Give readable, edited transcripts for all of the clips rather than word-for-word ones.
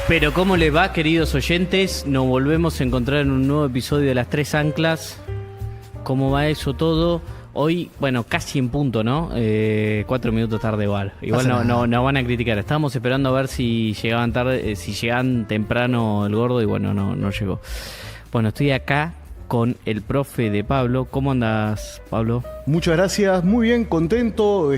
Pero ¿cómo les va, queridos oyentes? Nos volvemos a encontrar en un nuevo episodio de Las Tres Anclas. ¿Cómo va eso todo? Hoy, bueno, casi en punto, ¿no? 4 minutos tarde igual. Igual no van a criticar. Estábamos esperando a ver si llegaban tarde, si llegaban temprano el gordo y bueno, no llegó. Bueno, estoy acá con el profe de Pablo. ¿Cómo andas, Pablo? Muchas gracias, muy bien, contento.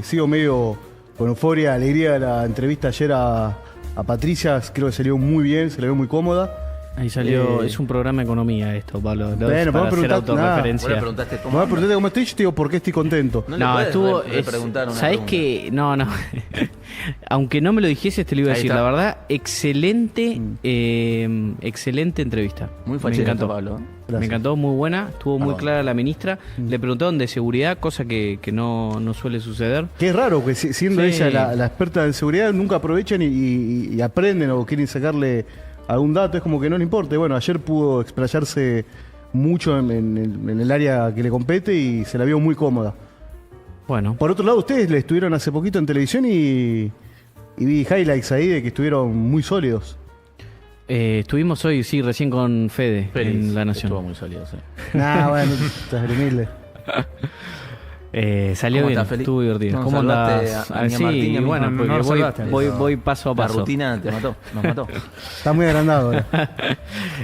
Sigo medio con euforia, alegría de la entrevista ayer a Patricia. Creo que salió muy bien, se le ve muy cómoda. Ahí salió, es un programa de economía esto, Pablo. Bueno, para hacer preguntar, autorreferencia. Vos le preguntaste Me preguntaste cómo estoy, yo te digo por qué estoy contento. No, estuvo. ¿Sabés qué? No. Aunque no me lo dijeses, te lo iba a decir. La verdad, excelente entrevista. Muy me fachero, encantó. Pablo. Gracias. Me encantó, muy buena. Estuvo muy clara la ministra. Le preguntaron de seguridad, cosa que no suele suceder. Que es raro, que siendo Sí. ella la experta en seguridad, nunca aprovechan y aprenden o quieren sacarle algún dato, es como que no le importa. Y bueno, ayer pudo explayarse mucho en el área que le compete y se la vio muy cómoda. Bueno, Por otro lado, ustedes le estuvieron hace poquito en televisión y vi highlights ahí de que estuvieron muy sólidos. estuvimos hoy, sí, recién con Fede en La Nación. Estuvo muy sólido, sí. Nah, bueno, estás humilde. Salió ¿Cómo bien, estás, Feli? eño divertido. No, ¿Cómo salvaste andás? a Sí, Martín y a mí. bueno, No, porque no lo salvaste. voy paso a La paso. rutina nos mató. Está muy agrandado ahora.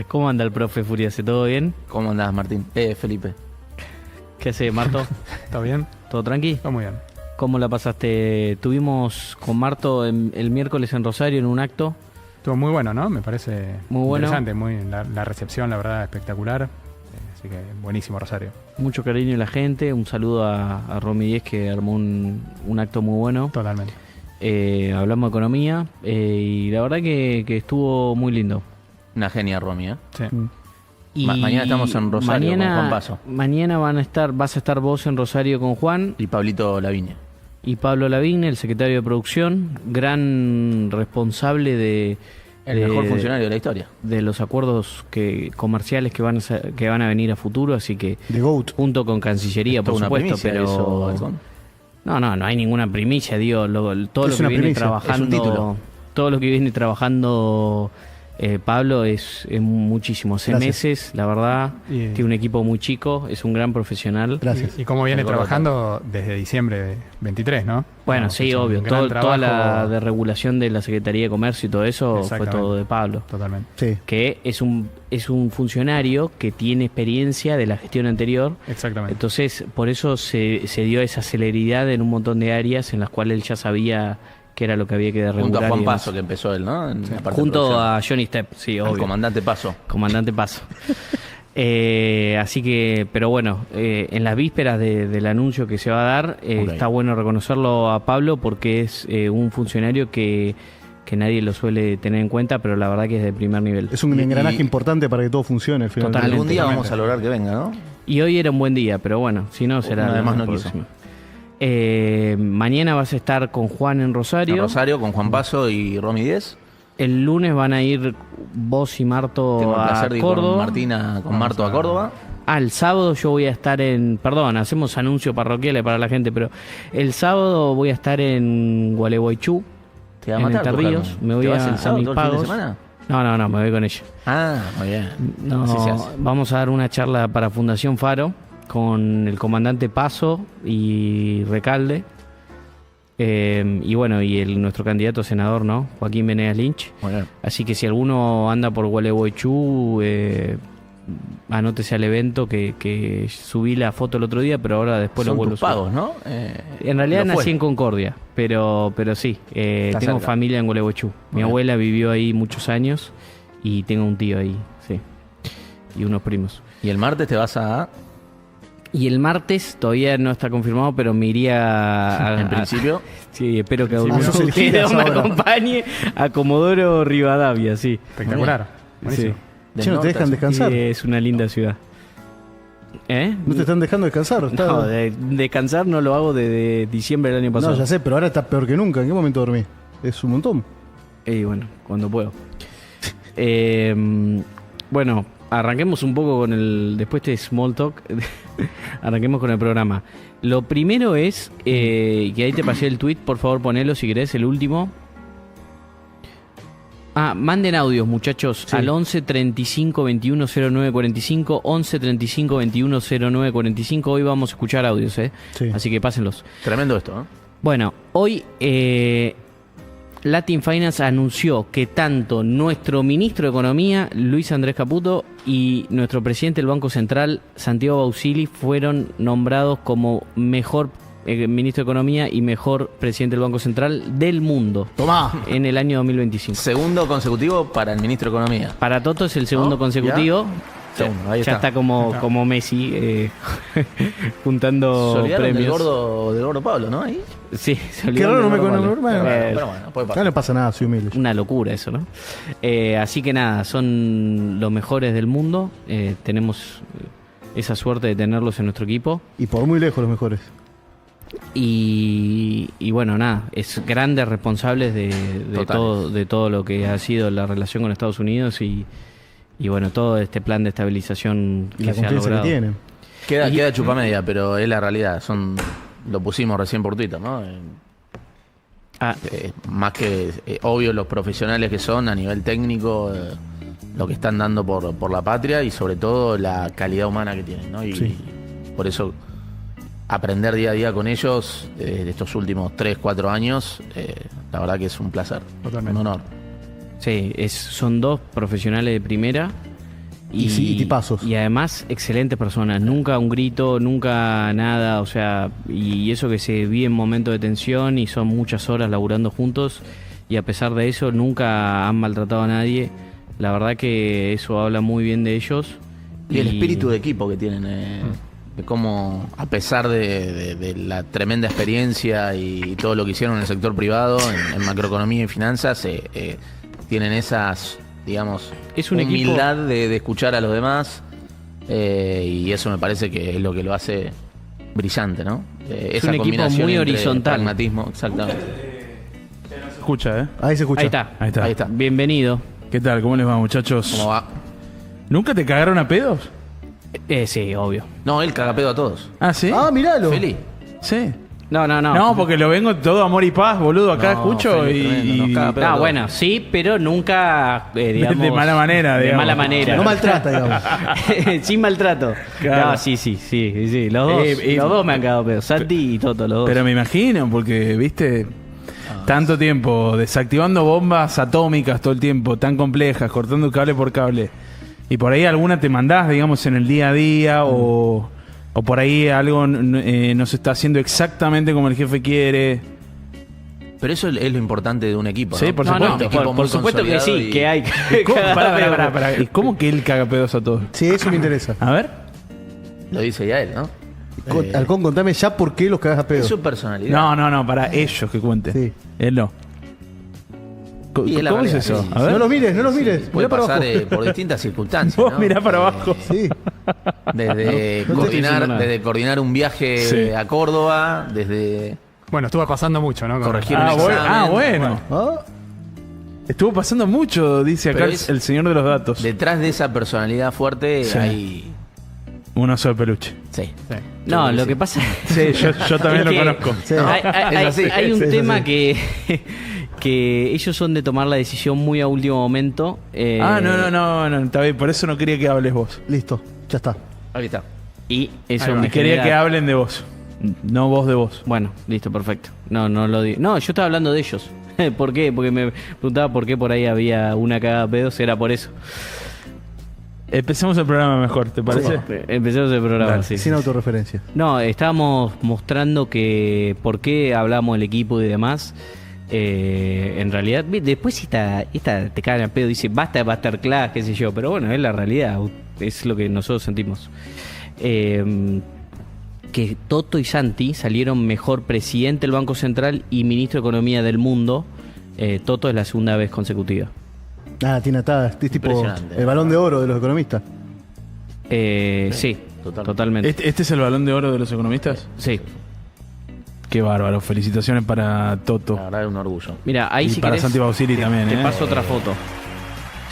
¿Cómo anda el profe Furiase? ¿Todo bien? ¿Cómo andás, Martín? Felipe. ¿Qué hace, Marto? ¿Todo bien? ¿Todo tranqui? Todo muy bien. ¿Cómo la pasaste? Tuvimos con Marto el miércoles en Rosario en un acto. Estuvo muy bueno, ¿no? Me parece Muy bueno. interesante. La recepción, la verdad, espectacular. Así que buenísimo, Rosario. Mucho cariño de la gente. Un saludo a Romy Díez, que armó un acto muy bueno. Totalmente. Hablamos de economía y la verdad que estuvo muy lindo. Una genia, Romy, ¿eh? Sí. Y Mañana estamos en Rosario con Juan Paso. Mañana vas a estar vos en Rosario con Juan Y Pablito Laviña. y Pablo Lavigne, el secretario de producción, gran responsable El mejor funcionario de la historia. de los acuerdos comerciales que van a venir a futuro, así que The GOAT. junto con Cancillería, por Toda una supuesto, primicia pero eso, Halcón. no hay ninguna primicia, digo, todo Es lo que una viene primicia, trabajando, es un título. todo lo que viene trabajando Pablo es muchísimo, hace Gracias. meses, la verdad, Y- tiene un equipo muy chico, es un gran profesional. Gracias. Y cómo viene Recordá trabajando desde diciembre de 23, ¿no? Bueno, No, sí, hizo un obvio, gran toda la trabajo. de regulación de la Secretaría de Comercio y todo eso fue Exactamente. todo de Pablo. Totalmente. Sí. Que es un funcionario que tiene experiencia de la gestión anterior. Exactamente. Entonces, por eso se dio esa celeridad en un montón de áreas en las cuales él ya sabía qué era lo que había que regular. Junto a y Juan demás. Paso, que empezó él, ¿no? En la parte de Junto producción. a Johnny Step, sí, Al obvio. comandante Paso. Comandante Paso. Así que, pero bueno, en las vísperas del anuncio que se va a dar, Ok. está bueno reconocerlo a Pablo porque es un funcionario que nadie lo suele tener en cuenta, pero la verdad que es de primer nivel. Es un engranaje importante para que todo funcione al final. Totalmente. Algún día vamos a lograr que venga, ¿no? Y hoy era un buen día, pero bueno, si no será Una vez más la no quiso. próxima. Mañana vas a estar con Juan en Rosario. En Rosario con Juan Paso y Romy 10. El lunes van a ir vos y Marto Tengo el a placer de ir con Córdoba. con Marto a Córdoba. El sábado yo voy a estar perdón, hacemos anuncios parroquiales para la gente, pero el sábado voy a estar en Gualeguaychú, Te va a en matar, Entre tu Ríos. Germán. Me voy ¿Te vas a el sábado mis todo el fin de pagos. semana? No, me voy con ella. Ah, muy bien. No, Así se hace. vamos a dar una charla para Fundación Faro con el comandante Paso y Recalde. Y bueno, y nuestro candidato a senador, ¿no? Joaquín Venegas Lynch. Muy bien. Así que si alguno anda por Gualeguaychú, anótese al evento que subí la foto el otro día, pero ahora después lo Son vuelvo a tus subir. pagos, ¿no? En realidad lo fue. nací en Concordia, pero sí, tengo cerca. familia en Gualeguaychú. Mi bien. abuela vivió ahí muchos años y tengo un tío ahí, sí. Y unos primos. Y el martes te vas a... Y el martes todavía no está confirmado, pero me iría en principio. sí, espero que alguno sos de ustedes elegidas me ahora. acompañe a Comodoro Rivadavia, sí. Espectacular. Buenísimo. Sí. del Che, no te norte dejan al sur. descansar. Sí, es una linda ciudad. ¿Eh? No te están dejando descansar. Está- No, descansar no lo hago desde diciembre del año pasado. No, ya sé, pero ahora está peor que nunca. ¿En qué momento dormí? Es un montón. Y bueno, cuando puedo. Bueno, arranquemos un poco con después de Small Talk, arranquemos con el programa. Lo primero es, que ahí te pasé el tweet, por favor ponelo si querés, el último. Manden audios, muchachos, Sí. al 11 35 21 09 45, 11 35 21 09 45. Hoy vamos a escuchar audios, Sí. así que pásenlos. Tremendo esto, ¿no? Bueno, hoy Latin Finance anunció que tanto nuestro ministro de Economía, Luis Andrés Caputo, y nuestro presidente del Banco Central, Santiago Bausili, fueron nombrados como mejor ministro de Economía y mejor presidente del Banco Central del mundo Tomá. en el año 2025. Segundo consecutivo para el ministro de Economía. Para Toto es el segundo ¿No? consecutivo. Segundo, ahí Ya está. está como Messi juntando Se olvidaron del premios. gordo Pablo, ¿no? Ahí. Sí, se Qué olvidaron raro, no del me gordo conozco. Pablo. Pero bueno, puede No pasar. le pasa nada, soy humilde. Una locura eso, ¿no? Así que nada, son los mejores del mundo. Tenemos esa suerte de tenerlos en nuestro equipo. Y por muy lejos los mejores. Y bueno, nada, es grandes responsables Totales. de todo lo que ha sido la relación con Estados Unidos y bueno, todo este plan de estabilización Y la que se ha confianza que logrado. tienen. Queda chupamedia, pero es la realidad. Lo pusimos recién por Twitter, ¿no? Más que obvio los profesionales que son a nivel técnico, lo que están dando por la patria y sobre todo la calidad humana que tienen, ¿no? Y Sí. por eso aprender día a día con ellos de estos últimos 3-4 años, la verdad que es un placer, Totalmente. un honor. Sí, son dos profesionales de primera. Y sí, y tipazos. Y además, excelentes personas. Nunca un grito, nunca nada. O sea, y eso que se vive en momentos de tensión y son muchas horas laburando juntos. Y a pesar de eso, nunca han maltratado a nadie. La verdad que eso habla muy bien de ellos. Y el espíritu de equipo que tienen, de cómo, a pesar de la tremenda experiencia y todo lo que hicieron en el sector privado, en macroeconomía y finanzas, tienen esas, digamos, Es un humildad de escuchar a los demás, y eso me parece que es lo que lo hace brillante, ¿no? Es un equipo muy entre horizontal. pragmatismo, exactamente. Se escucha, ¿eh? Ahí se escucha. Ahí está. Ahí está. Ahí está. Bienvenido. ¿Qué tal? ¿Cómo les va, muchachos? ¿Cómo va? ¿Nunca te cagaron a pedos? Sí, obvio. No, él caga pedo a todos. Ah, ¿sí? Ah, miralo. Feliz. Sí. No. No, porque lo vengo todo amor y paz, boludo. Acá No, escucho Felipe, tremendo, nos caga pedo. Ah, bueno, sí, pero nunca, digamos... de mala manera, De digamos. mala manera. No maltrata, digamos. Sin maltrato. Claro. No, sí. Los dos me han cagado pedo. Santi y Toto, los dos. Pero me imagino, porque, viste, tanto tiempo desactivando bombas atómicas todo el tiempo, tan complejas, cortando cable por cable. Y por ahí alguna te mandás, digamos, en el día a día o por ahí algo no se está haciendo exactamente como el jefe quiere. Pero eso es lo importante de un equipo, Sí, ¿no? por No, supuesto. no, Un equipo por muy supuesto que consolidado sí, y- que hay. ¿Cómo? cada pedo. Pará. ¿Y cómo que él caga pedos a todos? Sí, eso me interesa. A ver. Lo dice ya él, ¿no? Halcón, contame ya por qué los cagas a pedo. Es su personalidad. No, para ellos que cuenten. Sí. Él no. Y es la ¿Cómo es realidad, eso? sí, A sí. ver. No los mires, no los mires. Puede Mirá para pasar abajo. por distintas circunstancias. Vos ¿no? mirá para abajo. Sí. Desde, No te estoy diciendo nada. desde coordinar un viaje Sí. a Córdoba, desde Bueno, Estuvo pasando mucho, ¿no? Con- corregir un Bueno. examen. Bueno. Ah, Estuvo pasando mucho, dice acá Pero el, es- el señor de los datos. Detrás de esa personalidad fuerte Sí. hay... Un oso de peluche. Sí. Sí. No, lo que pasa Sí, yo también es lo que conozco. Sí. hay Es así. hay un Sí, sí, tema sí. que ellos son de tomar la decisión muy a último momento. No, está bien, por eso no quería que hables vos. listo, ya está. Ahí está. Y eso Ahí va. me Y quería genera- que hablen de vos. No vos de vos. Bueno, listo, perfecto. No lo digo. No, yo estaba hablando de ellos. ¿Por qué? Porque me preguntaba por qué por ahí había una cagada de pedos. Era por eso. Empecemos el programa mejor, ¿te parece? Empecemos el programa. Dale. Sí, Sin sí. autorreferencia. No, estábamos mostrando que por qué hablamos del equipo y demás. En realidad, después esta te cagan a pedo, dice basta de masterclass, qué sé yo, pero bueno, es la realidad, es lo que nosotros sentimos. Que Toto y Santi salieron mejor presidente del Banco Central y ministro de Economía del mundo. Toto es la segunda vez consecutiva. Ah, tiene atada. Es tipo Impresionante. el balón de oro de los economistas. Sí, totalmente. ¿Este es el balón de oro de los economistas? Sí. Qué bárbaro. Felicitaciones para Toto. La verdad es un orgullo. Mira, ahí Y si para querés, Santi Bausili también, te ¿eh? paso otra foto.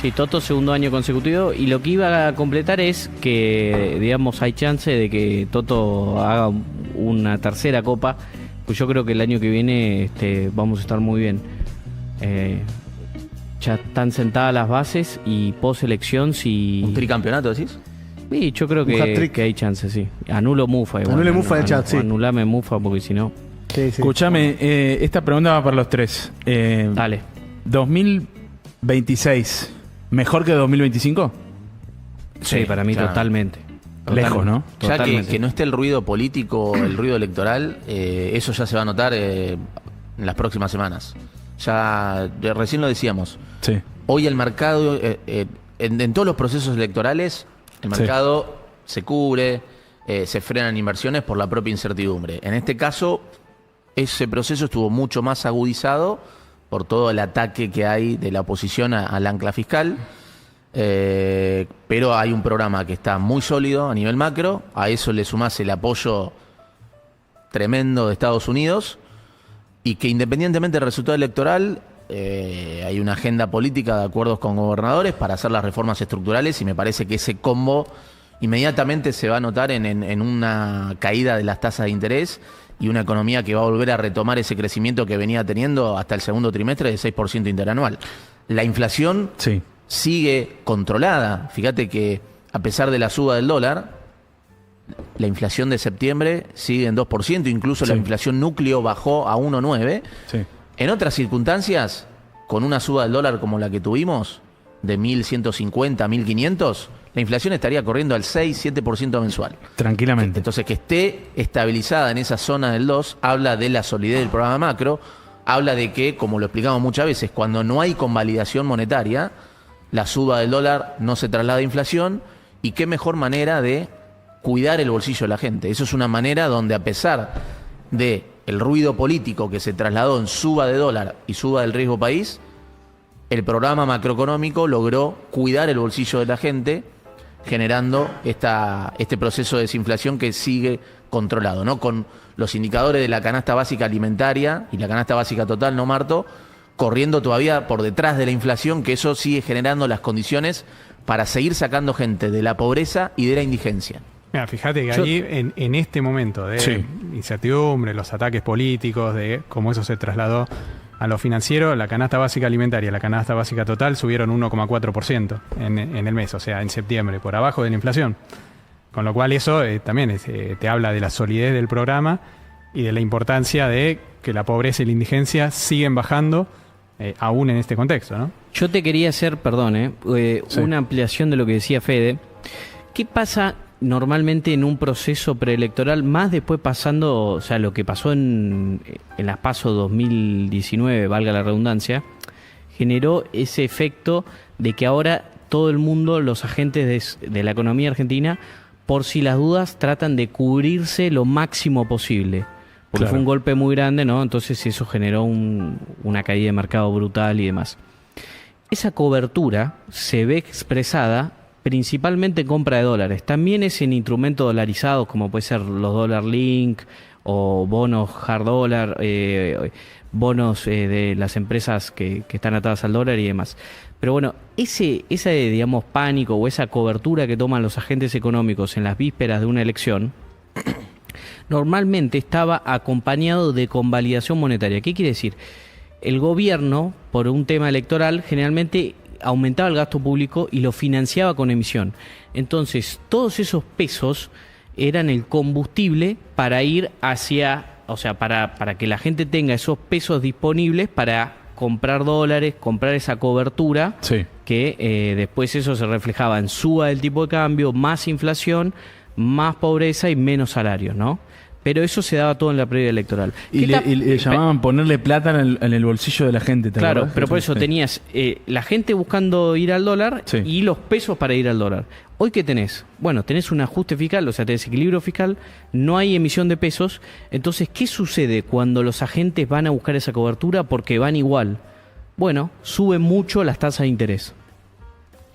Sí, Toto segundo año consecutivo. Y lo que iba a completar es que, digamos, hay chance de que Toto haga una tercera copa. Pues yo creo que el año que viene vamos a estar muy bien. ya están sentadas las bases y post elección si... ¿Un tricampeonato decís? Sí, yo creo Un hat-trick. que hay chance, sí. Anulo Mufa igual. Anule Mufa en el chat, sí. Anulame Mufa porque si no... Sí, sí. Escúchame, esta pregunta va para los tres. Dale. 2026, ¿mejor que 2025? Sí, para mí claro. totalmente. Lejos, ¿no? Ya que, Totalmente. que no esté el ruido político, el ruido electoral, eso ya se va a notar en las próximas semanas. Ya recién lo decíamos. Sí. Hoy el mercado, en todos los procesos electorales, el Sí. mercado se cubre, se frenan inversiones por la propia incertidumbre. En este caso, ese proceso estuvo mucho más agudizado por todo el ataque que hay de la oposición al ancla fiscal. Pero hay un programa que está muy sólido a nivel macro. A eso le sumás el apoyo tremendo de Estados Unidos. Y que independientemente del resultado electoral, hay una agenda política de acuerdos con gobernadores para hacer las reformas estructurales. Y me parece que ese combo inmediatamente se va a notar en una caída de las tasas de interés y una economía que va a volver a retomar ese crecimiento que venía teniendo hasta el segundo trimestre de 6% interanual. La inflación Sí. sigue controlada. Fíjate que a pesar de la suba del dólar, la inflación de septiembre sigue en 2%, incluso la Sí. inflación núcleo bajó a 1,9%. Sí. En otras circunstancias, con una suba del dólar como la que tuvimos, de 1.150 a 1.500, la inflación estaría corriendo al 6-7% mensual. Tranquilamente. Entonces, que esté estabilizada en esa zona del 2, habla de la solidez del programa macro, habla de que, como lo explicamos muchas veces, cuando no hay convalidación monetaria, la suba del dólar no se traslada a inflación, y qué mejor manera de cuidar el bolsillo de la gente. Eso es una manera donde, a pesar de el ruido político que se trasladó en suba de dólar y suba del riesgo país, el programa macroeconómico logró cuidar el bolsillo de la gente, generando este proceso de desinflación que sigue controlado, ¿no? Con los indicadores de la canasta básica alimentaria y la canasta básica total, ¿no, Marto? Corriendo todavía por detrás de la inflación, que eso sigue generando las condiciones para seguir sacando gente de la pobreza y de la indigencia. Mira, fíjate que ahí, en este momento de Sí. incertidumbre, los ataques políticos, de cómo eso se trasladó a lo financiero, la canasta básica alimentaria y la canasta básica total subieron 1,4% en el mes, o sea, en septiembre, por abajo de la inflación. Con lo cual eso también te habla de la solidez del programa y de la importancia de que la pobreza y la indigencia siguen bajando aún en este contexto, ¿no? Yo te quería hacer, perdón, Sí. una ampliación de lo que decía Fede. ¿Qué pasa normalmente en un proceso preelectoral, más después pasando, o sea, lo que pasó en las PASO 2019, valga la redundancia, generó ese efecto de que ahora todo el mundo, los agentes de la economía argentina, por si las dudas, tratan de cubrirse lo máximo posible. Porque Claro. fue un golpe muy grande, ¿no? Entonces eso generó una caída de mercado brutal y demás. Esa cobertura se ve expresada principalmente en compra de dólares. También es en instrumentos dolarizados, como puede ser los Dollar Link o bonos hard dollar, bonos de las empresas que están atadas al dólar y demás. Pero bueno, ese digamos, pánico o esa cobertura que toman los agentes económicos en las vísperas de una elección, normalmente estaba acompañado de convalidación monetaria. ¿Qué quiere decir? El gobierno, por un tema electoral, generalmente aumentaba el gasto público y lo financiaba con emisión. Entonces, todos esos pesos eran el combustible para ir hacia, o sea, para que la gente tenga esos pesos disponibles para comprar dólares, comprar esa cobertura, Sí. que después eso se reflejaba en suba del tipo de cambio, más inflación, más pobreza y menos salarios, ¿no? Pero eso se daba todo en la previa electoral. Y ¿Qué le llamaban ponerle plata en el bolsillo de la gente. ¿te Claro, acordás? pero por eso Sí. tenías la gente buscando ir al dólar Sí. y los pesos para ir al dólar. ¿Hoy qué tenés? Bueno, tenés un ajuste fiscal, o sea, tenés equilibrio fiscal, no hay emisión de pesos. Entonces, ¿qué sucede cuando los agentes van a buscar esa cobertura porque van igual? Bueno, suben mucho las tasas de interés.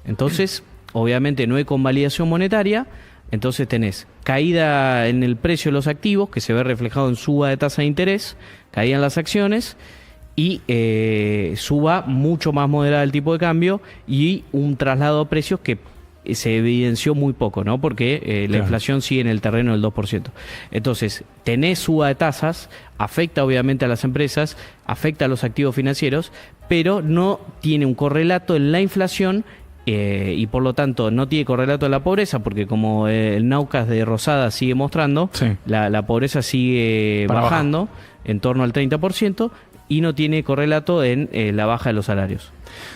Entonces, obviamente no hay convalidación monetaria, entonces tenés caída en el precio de los activos, que se ve reflejado en suba de tasa de interés, caída en las acciones y suba mucho más moderada el tipo de cambio y un traslado a precios que se evidenció muy poco, ¿no? Porque la Claro. inflación sigue en el terreno del 2%. Entonces, tenés suba de tasas, afecta obviamente a las empresas, afecta a los activos financieros, pero no tiene un correlato en la inflación y por lo tanto no tiene correlato en la pobreza, porque como el Naucas de Rosada sigue mostrando, Sí. la pobreza sigue Para bajando en torno al 30% y no tiene correlato en la baja de los salarios.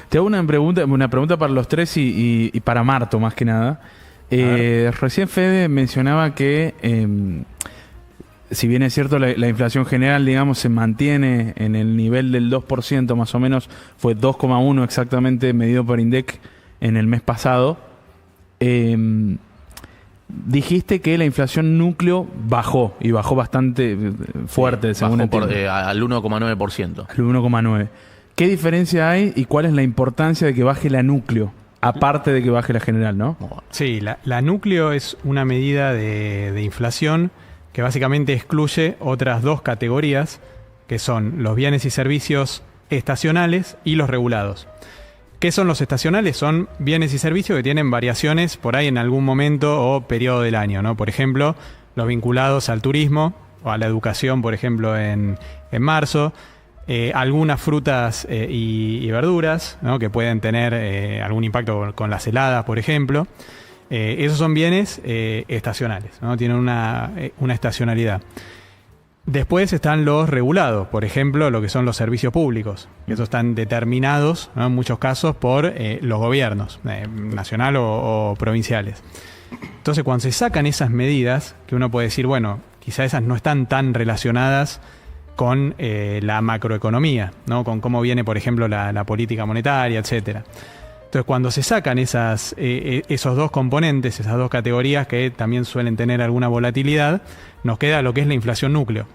Te hago una pregunta para los tres y para Marto más que nada. Recién Fede mencionaba que si bien es cierto la inflación general, digamos, se mantiene en el nivel del 2% más o menos, fue 2,1 exactamente medido por INDEC en el mes pasado. Dijiste que la inflación núcleo bajó y bajó bastante fuerte, según Bajó entiendo. al 1,9%. Al 1,9. ¿Qué diferencia hay y cuál es la importancia de que baje la núcleo? Aparte de que baje la general, ¿no? Sí, la núcleo es una medida de inflación que básicamente excluye otras dos categorías, que son los bienes y servicios estacionales y los regulados. ¿Qué son los estacionales? Son bienes y servicios que tienen variaciones por ahí en algún momento o periodo del año, ¿no? Por ejemplo, los vinculados al turismo o a la educación, por ejemplo, en marzo. Algunas frutas y verduras, ¿no? Que pueden tener algún impacto con las heladas, por ejemplo. Esos son bienes estacionales, ¿no? Tienen una estacionalidad. Después están los regulados, por ejemplo, lo que son los servicios públicos. Esos están determinados, ¿no? En muchos casos por los gobiernos, nacional o provinciales. Entonces, cuando se sacan esas medidas, que uno puede decir, bueno, quizá esas no están tan relacionadas con la macroeconomía, ¿no? Con cómo viene, por ejemplo, la política monetaria, etcétera. Entonces, cuando se sacan esos dos componentes, esas dos categorías que también suelen tener alguna volatilidad, nos queda lo que es la inflación núcleo,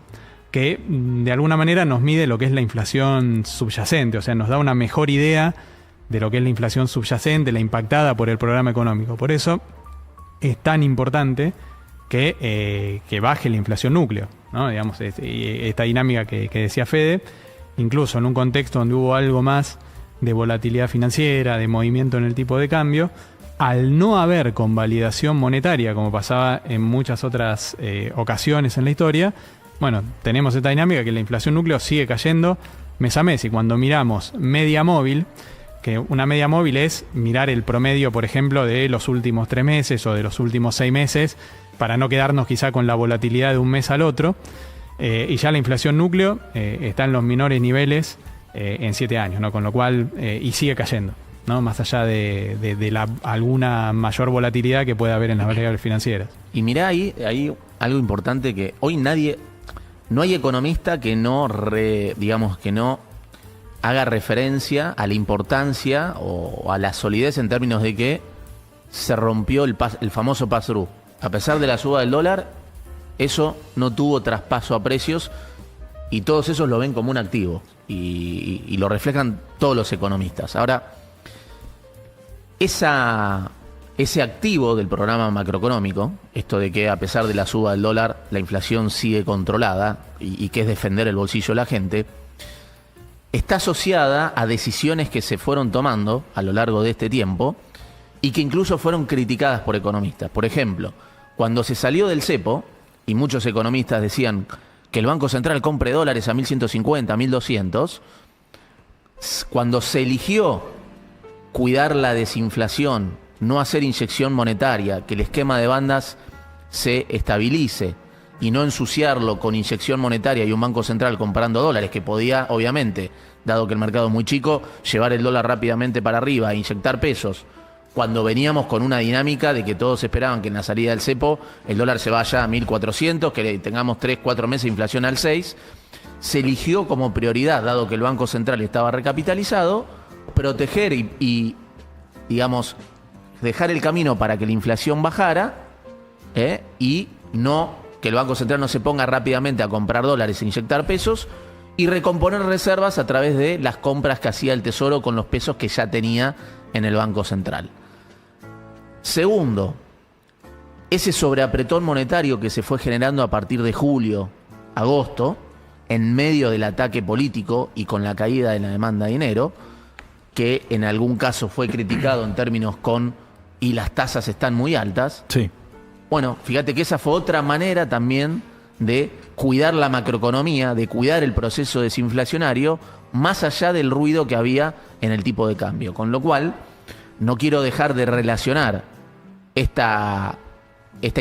que de alguna manera nos mide lo que es la inflación subyacente, o sea, nos da una mejor idea de lo que es la inflación subyacente, la impactada por el programa económico. Por eso es tan importante que baje la inflación núcleo, ¿no? Digamos, esta dinámica que decía Fede, incluso en un contexto donde hubo algo más de volatilidad financiera, de movimiento en el tipo de cambio, al no haber convalidación monetaria, como pasaba en muchas otras ocasiones en la historia, bueno, tenemos esta dinámica que la inflación núcleo sigue cayendo mes a mes. Y cuando miramos media móvil, que una media móvil es mirar el promedio, por ejemplo, de los últimos 3 meses o de los últimos 6 meses, para no quedarnos quizá con la volatilidad de un mes al otro, y ya la inflación núcleo está en los menores niveles en 7 años, ¿no? Con lo cual, y sigue cayendo, ¿no? Más allá de alguna mayor volatilidad que pueda haber en las variables financieras. Y mirá ahí algo importante, que hoy no hay economista que no haga referencia a la importancia o a la solidez en términos de que se rompió el famoso pass-through. A pesar de la suba del dólar, eso no tuvo traspaso a precios y todos esos lo ven como un activo y lo reflejan todos los economistas. Ahora, ese activo del programa macroeconómico, esto de que a pesar de la suba del dólar, la inflación sigue controlada y que es defender el bolsillo de la gente, está asociada a decisiones que se fueron tomando a lo largo de este tiempo y que incluso fueron criticadas por economistas. Por ejemplo, cuando se salió del cepo, y muchos economistas decían que el Banco Central compre dólares a 1.150, 1.200, cuando se eligió cuidar la desinflación, no hacer inyección monetaria, que el esquema de bandas se estabilice y no ensuciarlo con inyección monetaria y un Banco Central comprando dólares, que podía, obviamente, dado que el mercado es muy chico, llevar el dólar rápidamente para arriba e inyectar pesos, cuando veníamos con una dinámica de que todos esperaban que en la salida del cepo el dólar se vaya a 1.400, que tengamos 3-4 meses de inflación al 6%, se eligió como prioridad, dado que el Banco Central estaba recapitalizado, proteger y digamos, dejar el camino para que la inflación bajara y no que el Banco Central no se ponga rápidamente a comprar dólares e inyectar pesos, y recomponer reservas a través de las compras que hacía el Tesoro con los pesos que ya tenía en el Banco Central. Segundo, ese sobreapretón monetario que se fue generando a partir de julio, agosto, en medio del ataque político y con la caída de la demanda de dinero, que en algún caso fue criticado en términos con y las tasas están muy altas. Sí. Bueno, fíjate que esa fue otra manera también de cuidar la macroeconomía, de cuidar el proceso desinflacionario, más allá del ruido que había en el tipo de cambio. Con lo cual, no quiero dejar de relacionar esta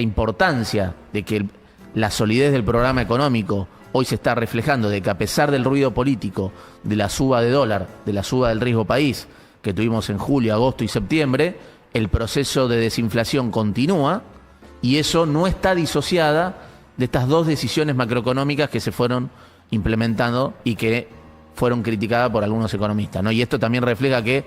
importancia de que la solidez del programa económico hoy se está reflejando, de que a pesar del ruido político, de la suba de dólar, de la suba del riesgo país que tuvimos en julio, agosto y septiembre, el proceso de desinflación continúa y eso no está disociada de estas dos decisiones macroeconómicas que se fueron implementando y que fueron criticadas por algunos economistas, ¿no? Y esto también refleja que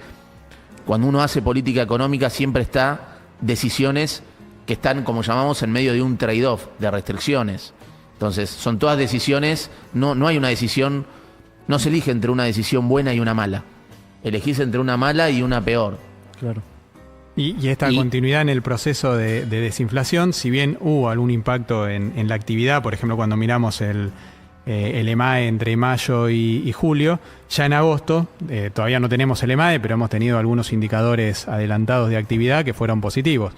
cuando uno hace política económica siempre está decisiones que están, como llamamos, en medio de un trade-off, de restricciones. Entonces, son todas decisiones, no hay una decisión, no se elige entre una decisión buena y una mala. Elegís entre una mala y una peor. Claro. Y esta continuidad en el proceso de desinflación, si bien hubo algún impacto en la actividad, por ejemplo, cuando miramos el EMAE entre mayo y julio, ya en agosto, todavía no tenemos el EMAE, pero hemos tenido algunos indicadores adelantados de actividad que fueron positivos.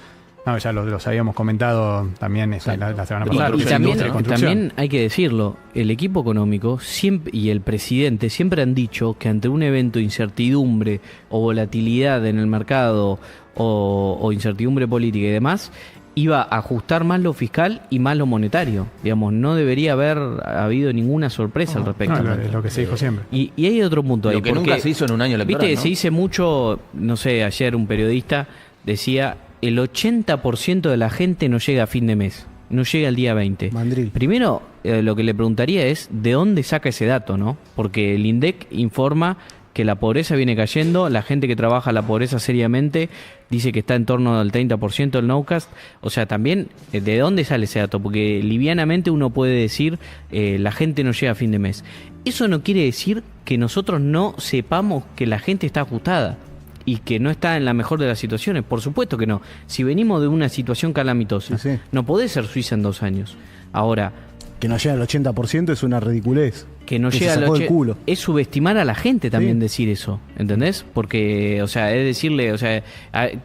No, ya los habíamos comentado también la semana pasada. Y Industria, construcción. también hay que decirlo, el equipo económico siempre, y el presidente siempre han dicho que ante un evento de incertidumbre o volatilidad en el mercado o incertidumbre política y demás, iba a ajustar más lo fiscal y más lo monetario. Digamos, no debería haber habido ninguna sorpresa al respecto. No, lo que se dijo siempre. Y hay otro punto ahí. Lo que porque, nunca se hizo en un año electoral, viste, ¿no? se dice mucho, no sé, ayer un periodista decía, el 80% de la gente no llega a fin de mes, no llega al día 20. Mandril. Primero, lo que le preguntaría es, ¿de dónde saca ese dato, no? Porque el INDEC informa que la pobreza viene cayendo, la gente que trabaja la pobreza seriamente dice que está en torno al 30% del Nowcast. O sea, también, ¿de dónde sale ese dato? Porque livianamente uno puede decir, la gente no llega a fin de mes. Eso no quiere decir que nosotros no sepamos que la gente está ajustada y que no está en la mejor de las situaciones. Por supuesto que no. Si venimos de una situación calamitosa, Sí, sí. no podés ser Suiza en 2 años. Ahora, Que no llega al 80% es una ridiculez. que no se llega al sacó del 80%, culo. es subestimar a la gente también Sí. decir eso, ¿entendés? Porque, o sea, es decirle, o sea,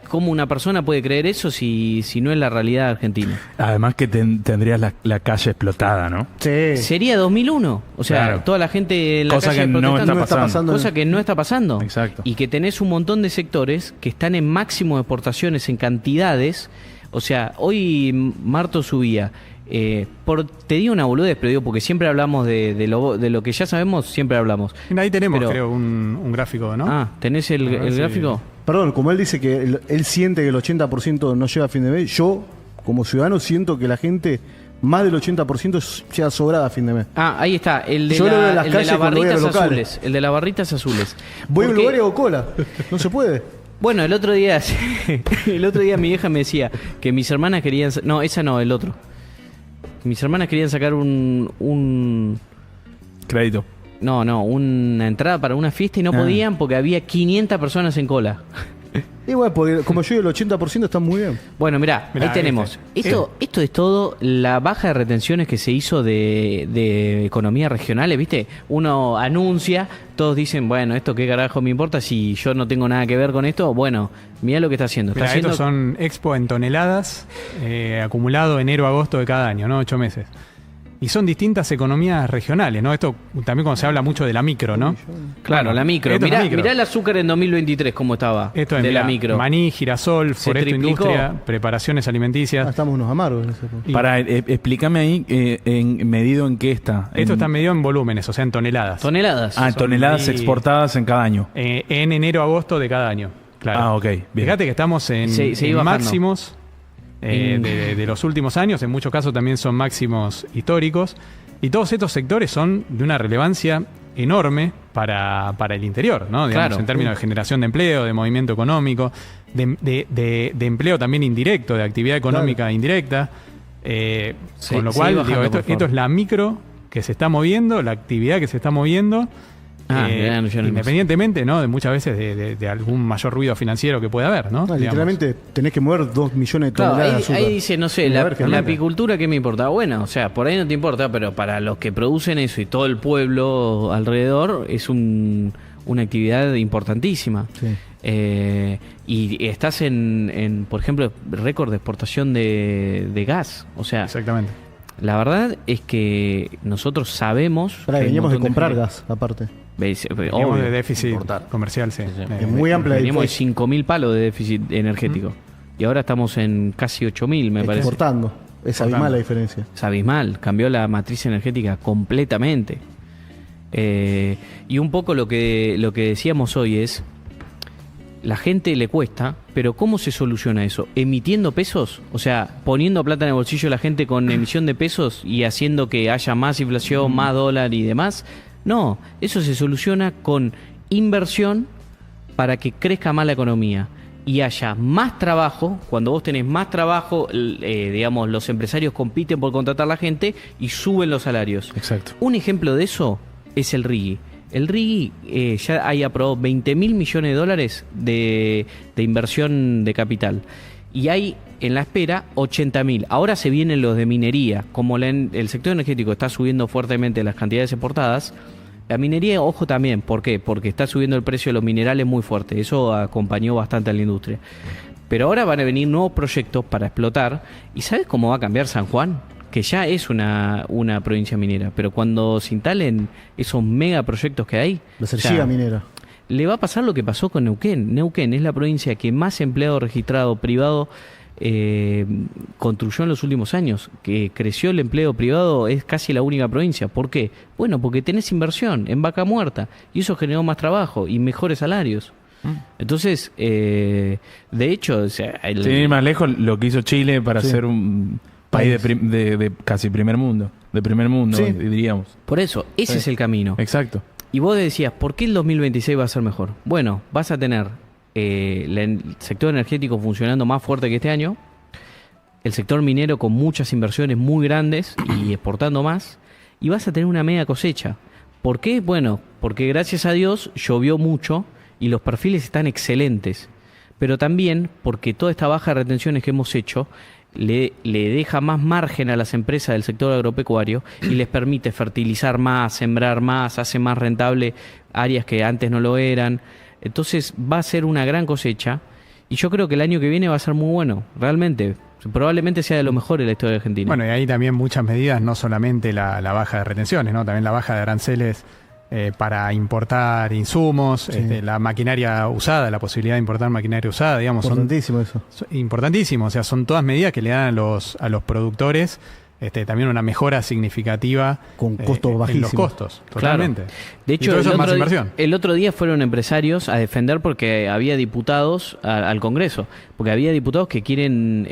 ¿cómo una persona puede creer eso si no es la realidad argentina? Además que tendrías la calle explotada, ¿no? Sí. Sería 2001, o sea, Claro. toda la gente en la Cosa calle que no protestando. está pasando. Cosa que no está pasando. Exacto. Y que tenés un montón de sectores que están en máximo de exportaciones en cantidades. O sea, hoy Marto subía. Te digo una boludez, pero digo, porque siempre hablamos de lo que ya sabemos, siempre hablamos. Ahí tenemos, Pero- creo, un gráfico, ¿no? Ah, ¿tenés el A ver si- gráfico? Perdón, como él dice que él siente que el 80% no llega a fin de mes, yo, como ciudadano, siento que la gente, más del 80% llega sobrada a fin de mes. Ah, ahí está, el de, Yo lo veo en la, las el de calles las cuando voy a barritas los locales. azules. El de las barritas azules. Voy a un Porque- lugar y hago cola. No se puede. Bueno, el otro día mi vieja me decía que mis hermanas querían... No, esa no, el otro. Mis hermanas querían sacar un Crédito. una entrada para una fiesta y no Ah. podían porque había 500 personas en cola. Igual, porque como yo digo, el 80% está muy bien. Bueno, mirá, Mirá, ahí tenemos. este. Esto es todo la baja de retenciones que se hizo de economías regionales, ¿viste? Uno anuncia, todos dicen, bueno, esto qué carajo me importa si yo no tengo nada que ver con esto. Bueno, mirá lo que está haciendo. Está Mirá, haciendo... estos son expo en toneladas, acumulado enero-agosto de cada año, ¿no? 8 meses. Y son distintas economías regionales, ¿no? Esto también cuando se habla mucho de la micro, ¿no? Claro, la micro. Esto es Mirá, la micro. mirá el azúcar en 2023, cómo estaba. Esto es de la mirá, micro. maní, girasol, Se foresto, triplicó. industria, preparaciones Ah, alimenticias. estamos unos amargos en ese punto. Y- Para, explícame ahí, medido en qué está. Esto En- está medido en volúmenes, o sea, en toneladas. Toneladas. Ah, son toneladas ahí- exportadas en cada año. En enero-agosto de cada año. Claro. Ah, ok, bien. Fíjate que estamos en, Se en iba bajando. máximos de los últimos años, en muchos casos también son máximos históricos, y todos estos sectores son de una relevancia enorme para el interior, ¿no? Digamos, Claro. en términos de generación de empleo, de movimiento económico, de empleo también indirecto, de actividad económica indirecta. Sí, Con lo seguí cual, bajando, digo, por favor. esto es la micro que se está moviendo, la actividad que se está moviendo. Ah, ya no hay más. Independientemente, ¿no? De muchas veces de algún mayor ruido financiero que pueda haber, ¿no? No, Digamos. literalmente tenés que mover 2 millones de Claro, toneladas de azúcar. ahí dice, no sé, Y a la ver, Germán. apicultura, ¿qué me importa? Bueno, o sea, por ahí no te importa, pero para los que producen eso y todo el pueblo alrededor es un una actividad importantísima. Sí. Y estás por ejemplo, récord de exportación de gas. O sea, Exactamente. la verdad es que nosotros sabemos... Pará, que hay un veníamos de montón comprar gente- gas, aparte. Venimos Obvio. de déficit Importar. comercial, sí. Es muy amplia la Venimos de diferencia. 5.000 palos de déficit energético. Y ahora estamos en casi 8.000, me parece. Exportando. Es abismal la diferencia. Es abismal, cambió la matriz energética completamente. Y un poco lo que decíamos hoy es, la gente le cuesta, pero ¿cómo se soluciona eso? ¿Emitiendo pesos? O sea, poniendo plata en el bolsillo de la gente con emisión de pesos y haciendo que haya más inflación, más dólar y demás. No, eso se soluciona con inversión para que crezca más la economía y haya más trabajo. Cuando vos tenés más trabajo, digamos, los empresarios compiten por contratar a la gente y suben los salarios. Exacto. Un ejemplo de eso es el RIGI. El RIGI ya hay aprobado 20.000 millones de dólares de inversión de capital. Y hay en la espera 80.000. Ahora se vienen los de minería. Como el sector energético está subiendo fuertemente las cantidades exportadas, la minería, ojo también. ¿Por qué? Porque está subiendo el precio de los minerales muy fuerte. Eso acompañó bastante a la industria. Pero ahora van a venir nuevos proyectos para explotar. ¿Y sabes cómo va a cambiar San Juan? Que ya es una provincia minera. Pero cuando se instalen esos megaproyectos que hay, Va a ser o sea, giga minera. le va a pasar lo que pasó con Neuquén. Neuquén es la provincia que más empleado registrado privado construyó en los últimos años, que creció el empleo privado, es casi la única provincia. ¿Por qué? Bueno, porque tenés inversión en vaca muerta y eso generó más trabajo y mejores salarios. Entonces, de hecho, o sea, Sin ir más lejos, lo que hizo Chile para Sí. ser un país de casi primer mundo. De primer mundo, Sí. diríamos. por eso, ese Sí. es el camino. Exacto. Y vos decías, ¿por qué el 2026 va a ser mejor? Bueno, vas a tener el sector energético funcionando más fuerte que este año, el sector minero con muchas inversiones muy grandes y exportando más, y vas a tener una media cosecha. ¿Por qué? Bueno, porque gracias a Dios llovió mucho y los perfiles están excelentes, pero también porque toda esta baja de retenciones que hemos hecho le deja más margen a las empresas del sector agropecuario y les permite fertilizar más, sembrar más, hace más rentable áreas que antes no lo eran. Entonces va a ser una gran cosecha y yo creo que el año que viene va a ser muy bueno, realmente. Probablemente sea de lo mejor en la historia de Argentina. Bueno, y ahí también muchas medidas, no solamente la baja de retenciones, ¿no? También la baja de aranceles para importar insumos, Sí. la maquinaria usada, la posibilidad de importar maquinaria usada, digamos, Importantísimo eso. son importantísimos. O sea, son todas medidas que le dan a los productores también una mejora significativa Con costos en los bajísimos. costos, totalmente. De Y hecho, todo eso es más inversión. el otro día fueron empresarios a defender porque había diputados al Congreso, porque había diputados que quieren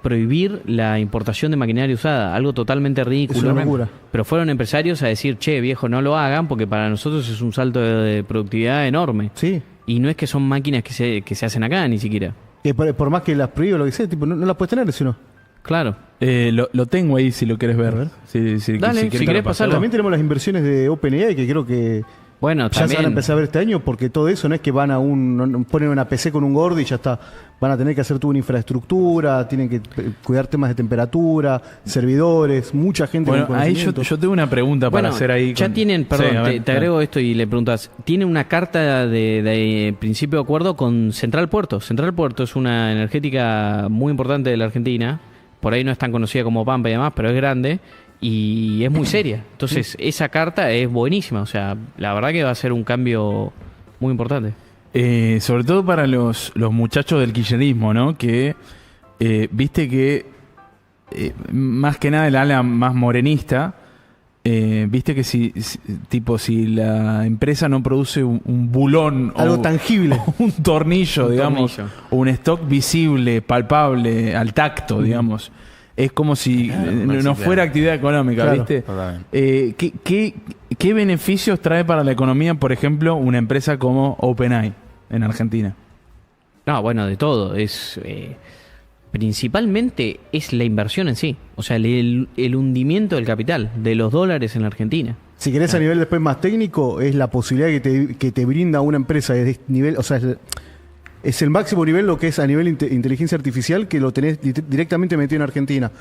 prohibir la importación de maquinaria usada, algo totalmente Es ridículo. una locura. Pero fueron empresarios a decir, che, viejo, no lo hagan porque para nosotros es un salto de productividad enorme. Sí. Y no es que son máquinas que se hacen acá ni siquiera. Que por más que las prohíbe o lo que sea, tipo, no las puedes tener si no. Claro. Lo tengo ahí si lo quieres ver. Dale, si querés pasarlo. También tenemos las inversiones de OpenAI que creo que Bueno, ya se también... van a empezar a ver este año porque todo eso no es que van a ponen una PC con un gordo y ya está. Van a tener que hacer toda una infraestructura, tienen que cuidar temas de temperatura, servidores, mucha gente Bueno, con ahí conocimiento. yo tengo una pregunta para Bueno, hacer ahí. ya tienen, perdón, Sí, a ver, te agrego esto y le preguntas, tiene una carta de principio de acuerdo con Central Puerto. Central Puerto es una energética muy importante de la Argentina, por ahí no es tan conocida como Pampa y demás, pero es grande y es muy seria. Entonces, esa carta es buenísima, o sea, la verdad que va a ser un cambio muy importante. Sobre todo para los muchachos del kirchnerismo, ¿no? Que viste que más que nada el ala más morenista, viste que si la empresa no produce un bulón Algo o, tangible. o un tornillo, Un digamos, tornillo. o un stock visible, palpable, al tacto, digamos, es como si no sí, fuera claro. actividad económica, Claro. ¿viste? Totalmente. ¿Qué beneficios trae para la economía, por ejemplo, una empresa como OpenAI en Argentina? No, bueno, de todo. Es principalmente es la inversión en sí. O sea, el hundimiento del capital, de los dólares en la Argentina. Si querés a nivel después más técnico, es la posibilidad que te brinda una empresa de este nivel, o sea, es el máximo nivel lo que es a nivel inteligencia artificial que lo tenés directamente metido en Argentina.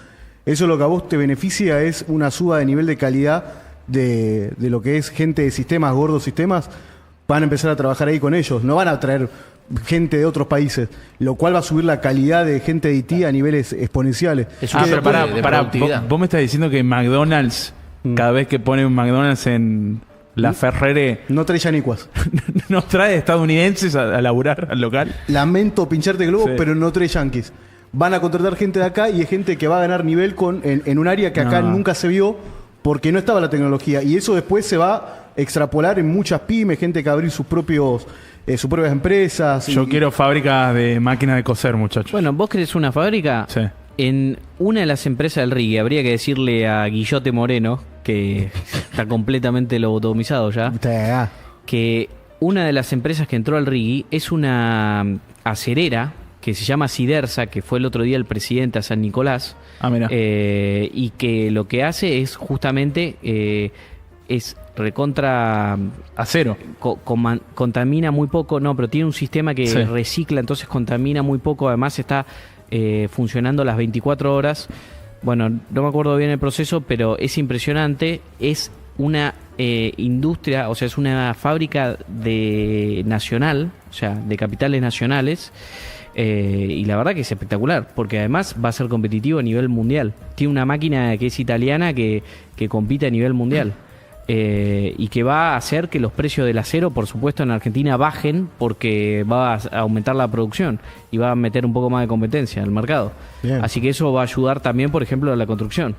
Eso lo que a vos te beneficia es una suba de nivel de calidad de lo que es gente de sistemas, gordos sistemas, van a empezar a trabajar ahí con ellos. No van a traer gente de otros países, lo cual va a subir la calidad de gente de Haití a niveles exponenciales. Es un pero tema de pará, productividad. vos me estás diciendo que McDonald's, cada vez que pone un McDonald's en la Ferrere, No trae yanicuas. no trae estadounidenses a laburar al local. Lamento pincharte globo, Sí. pero no trae yanquis. Van a contratar gente de acá y es gente que va a ganar nivel en un área que acá No. nunca se vio porque no estaba la tecnología. Y eso después se va a extrapolar en muchas pymes, gente que va a abrir sus propias empresas. Yo y- quiero fábricas de máquinas de coser, muchachos. Bueno, vos querés una fábrica. Sí. En una de las empresas del RIGI, habría que decirle a Guillote Moreno, que está completamente lobotomizado ya, Ah, que una de las empresas que entró al RIGI es una acerera que se llama Sidersa, que fue el otro día el presidente a San Nicolás, Ah, mira. y que lo que hace es justamente es recontra Acero. contamina muy poco, no, pero tiene un sistema que Sí. recicla, entonces contamina muy poco, además está funcionando las 24 horas. Bueno, no me acuerdo bien el proceso, pero es impresionante, es una industria, o sea, es una fábrica de nacional, o sea, de capitales nacionales, y la verdad que es espectacular, porque además va a ser competitivo a nivel mundial. Tiene una máquina que es italiana que compite a nivel mundial. Y que va a hacer que los precios del acero, por supuesto, en Argentina bajen porque va a aumentar la producción y va a meter un poco más de competencia en el mercado. Bien. Así que eso va a ayudar también, por ejemplo, a la construcción.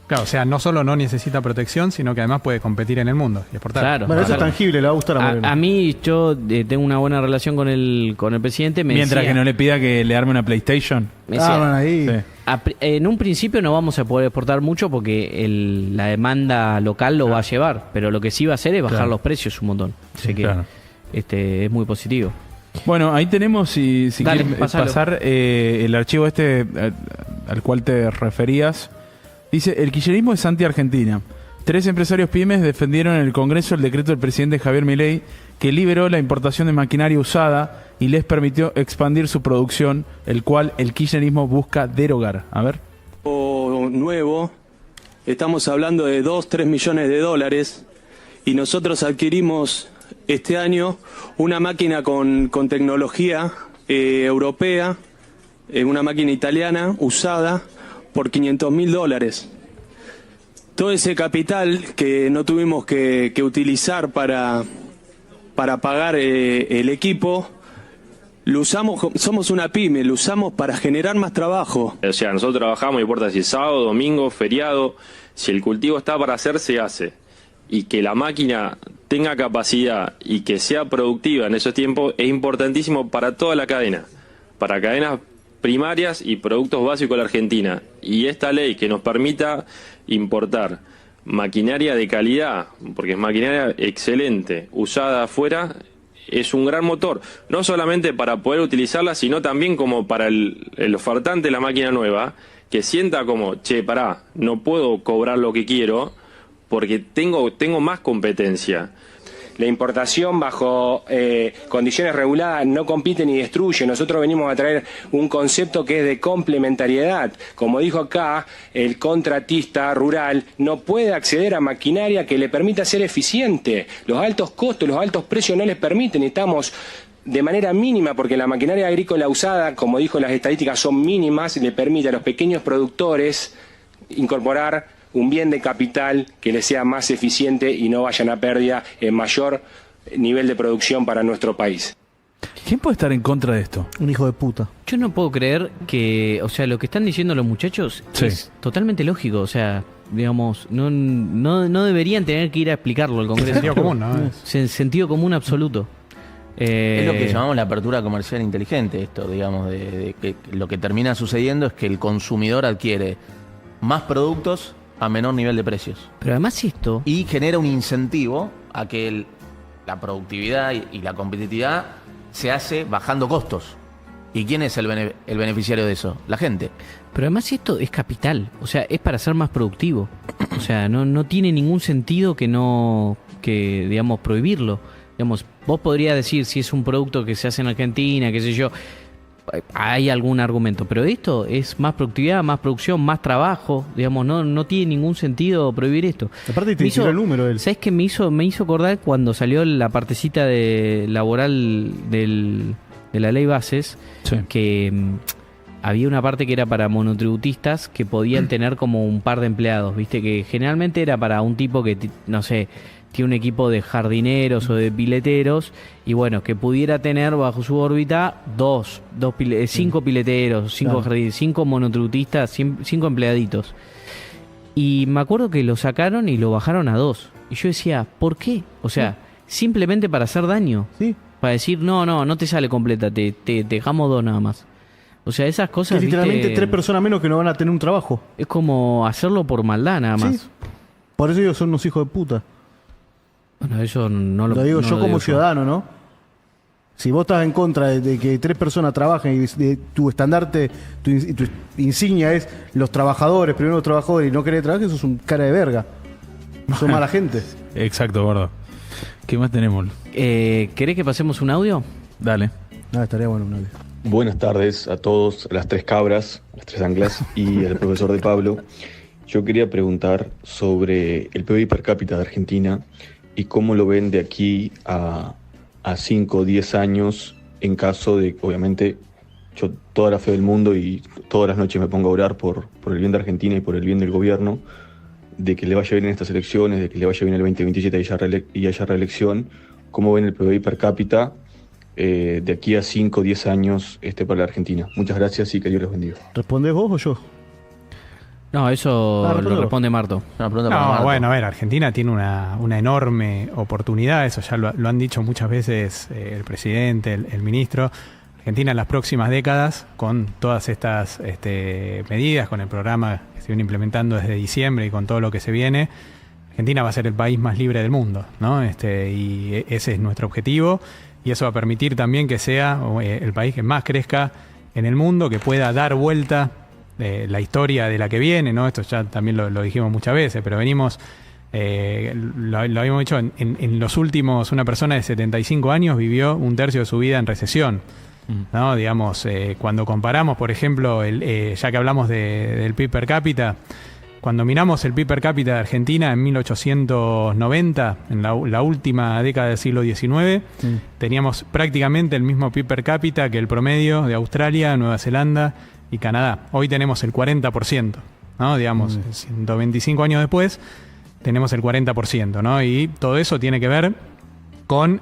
Claro, o sea, no solo no necesita protección, sino que además puede competir en el mundo y exportar. Claro. bueno, eso es Claro. tangible, le va a gustar a Moreno. A mí yo tengo una buena relación con el presidente. Me Mientras decía- que no le pida que le arme una PlayStation. me decía, Bueno, ahí. Sí. en un principio no vamos a poder exportar mucho porque la demanda local lo va a llevar, pero lo que sí va a hacer es bajar Claro. los precios un montón. Así que claro. es muy positivo. Bueno, ahí tenemos, si Dale, quieren pasalo. pasar, el archivo al cual te referías. Dice, el kirchnerismo es anti-Argentina. 3 empresarios pymes defendieron en el Congreso el decreto del presidente Javier Milei que liberó la importación de maquinaria usada y les permitió expandir su producción, el cual el kirchnerismo busca derogar. A ver. Nuevo, estamos hablando de 2-3 millones de dólares y nosotros adquirimos este año una máquina con tecnología europea, una máquina italiana usada por $500.000. Todo ese capital que no tuvimos que utilizar para pagar el equipo, lo usamos, somos una pyme, lo usamos para generar más trabajo. O sea, nosotros trabajamos, no importa si es sábado, domingo, feriado, si el cultivo está para hacer, se hace. Y que la máquina tenga capacidad y que sea productiva en esos tiempos es importantísimo para toda la cadena, para cadenas primarias y productos básicos de la Argentina. Y esta ley que nos permita importar maquinaria de calidad, porque es maquinaria excelente, usada afuera, es un gran motor, no solamente para poder utilizarla, sino también como para el ofertante de la máquina nueva, que sienta como, che, pará, no puedo cobrar lo que quiero porque tengo más competencia. La importación bajo condiciones reguladas no compite ni destruye. Nosotros venimos a traer un concepto que es de complementariedad. Como dijo acá, el contratista rural no puede acceder a maquinaria que le permita ser eficiente. Los altos costos, los altos precios no les permiten. Estamos de manera mínima, porque la maquinaria agrícola usada, como dijo las estadísticas, son mínimas, le permite a los pequeños productores incorporar un bien de capital que les sea más eficiente y no vayan a pérdida en mayor nivel de producción para nuestro país. ¿Quién puede estar en contra de esto? Un hijo de puta. Yo no puedo creer que, o sea, lo que están diciendo los muchachos Sí. es totalmente lógico. O sea, digamos, no deberían tener que ir a explicarlo al Congreso. Sentido común, ¿no? Sentido común absoluto. Es lo que llamamos la apertura comercial inteligente, esto, digamos, de que lo que termina sucediendo es que el consumidor adquiere más productos a menor nivel de precios. Pero además esto, Y genera un incentivo a que la productividad y la competitividad se hace bajando costos. ¿Y quién es el beneficiario de eso? La gente. pero además esto es capital. O sea, es para ser más productivo. O sea, no tiene ningún sentido que digamos, prohibirlo. Digamos, vos podrías decir si es un producto que se hace en Argentina, qué sé yo. hay algún argumento, pero esto es más productividad, más producción, más trabajo, digamos, no tiene ningún sentido prohibir esto. Aparte te tiró el número él. ¿Sabes qué me hizo acordar cuando salió la partecita de laboral de la ley bases? Sí. Que había una parte que era para monotributistas que podían tener como un par de empleados, viste, que generalmente era para un tipo que, no sé, tiene un equipo de jardineros o de pileteros, y bueno, que pudiera tener bajo su órbita cinco pileteros, cinco monotributistas, 5 empleaditos. Y me acuerdo que lo sacaron y lo bajaron a 2. Y yo decía, ¿por qué? O sea, simplemente para hacer daño. Sí. Para decir, no te sale completa, te dejamos 2 nada más. O sea, esas cosas, Es literalmente ¿viste? 3 personas menos que no van a tener un trabajo. Es como hacerlo por maldad nada más. Sí. Por eso ellos son unos hijos de puta. Bueno, eso no Lo digo no yo lo como digo ciudadano, ¿no? Si vos estás en contra de que 3 personas trabajen y de tu estandarte, tu insignia es los trabajadores, primero los trabajadores, y no querés trabajar, eso es un cara de verga. Son mala gente. Exacto, gordo. ¿Qué más tenemos? ¿Querés que pasemos un audio? Dale. Estaría bueno un audio. Buenas tardes a todos, a las 3 cabras, las 3 anclas y al profesor de Pablo. Yo quería preguntar sobre el PBI per cápita de Argentina y cómo lo ven de aquí a 5 o 10 años en caso de, obviamente, yo toda la fe del mundo y todas las noches me pongo a orar por el bien de Argentina y por el bien del gobierno, de que le vaya bien en estas elecciones, de que le vaya bien el 2027 y haya reelección. ¿Cómo ven el PBI per cápita de aquí a 5 o 10 años para la Argentina? Muchas gracias y que Dios los bendiga. ¿Respondés vos o yo? No, eso lo responde Marto. Una pregunta para No, Marto. bueno, a ver, Argentina tiene una enorme oportunidad, eso ya lo han dicho muchas veces el presidente, el ministro. Argentina en las próximas décadas, con todas estas medidas, con el programa que se viene implementando desde diciembre y con todo lo que se viene, Argentina va a ser el país más libre del mundo, ¿no? Y ese es nuestro objetivo, y eso va a permitir también que sea el país que más crezca en el mundo, que pueda dar vuelta la historia de la que viene, ¿no? Esto ya también lo dijimos muchas veces, pero venimos, lo habíamos dicho, en los últimos, una persona de 75 años vivió un tercio de su vida en recesión, ¿no? Digamos, cuando comparamos, por ejemplo, ya que hablamos del PIB per cápita, cuando miramos el PIB per cápita de Argentina en 1890, en la última década del siglo XIX, teníamos prácticamente el mismo PIB per cápita que el promedio de Australia, Nueva Zelanda y Canadá. Hoy tenemos el 40%, ¿no? Digamos, 125 años después, tenemos el 40%, ¿no? Y todo eso tiene que ver con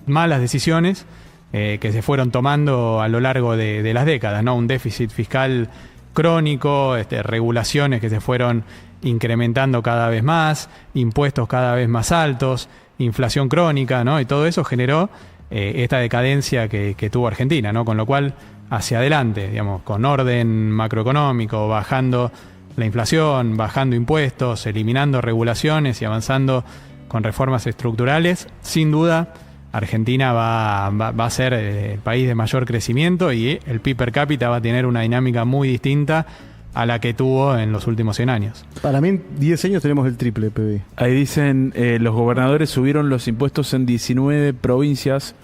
malas decisiones que se fueron tomando a lo largo de las décadas, ¿no? Un déficit fiscal crónico, regulaciones que se fueron incrementando cada vez más, impuestos cada vez más altos, inflación crónica, ¿no? Y todo eso generó esta decadencia que tuvo Argentina, ¿no? Con lo cual, hacia adelante, digamos, con orden macroeconómico, bajando la inflación, bajando impuestos, eliminando regulaciones y avanzando con reformas estructurales, sin duda Argentina va a ser el país de mayor crecimiento y el PIB per cápita va a tener una dinámica muy distinta a la que tuvo en los últimos 100 años. Para mí en 10 años tenemos el triple PBI. Ahí dicen, los gobernadores subieron los impuestos en 19 provincias,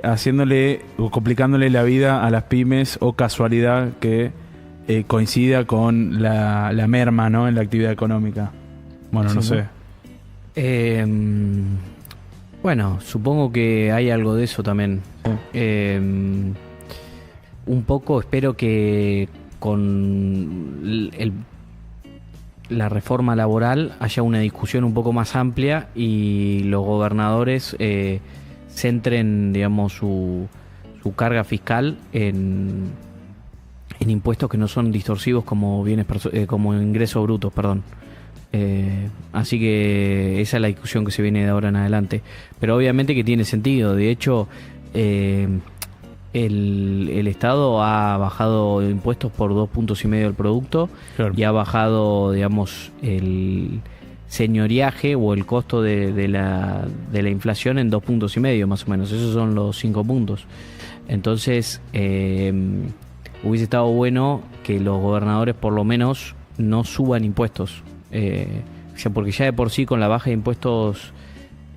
haciéndole o complicándole la vida a las pymes, o casualidad que coincida con la merma, ¿no?, en la actividad económica. Bueno, Sí, no ¿no? sé. Bueno, supongo que hay algo de eso también. Un poco espero que con la reforma laboral haya una discusión un poco más amplia y los gobernadores centren, digamos, su carga fiscal en impuestos que no son distorsivos como como ingresos brutos, perdón. Así que esa es la discusión que se viene de ahora en adelante, pero obviamente que tiene sentido. De hecho, el Estado ha bajado impuestos por 2,5 puntos del producto. Claro. Y ha bajado, digamos, el señoriaje o el costo de la inflación en 2,5 puntos más o menos. Esos son los 5 puntos. Entonces hubiese estado bueno que los gobernadores por lo menos no suban impuestos. O sea, porque ya de por sí con la baja de impuestos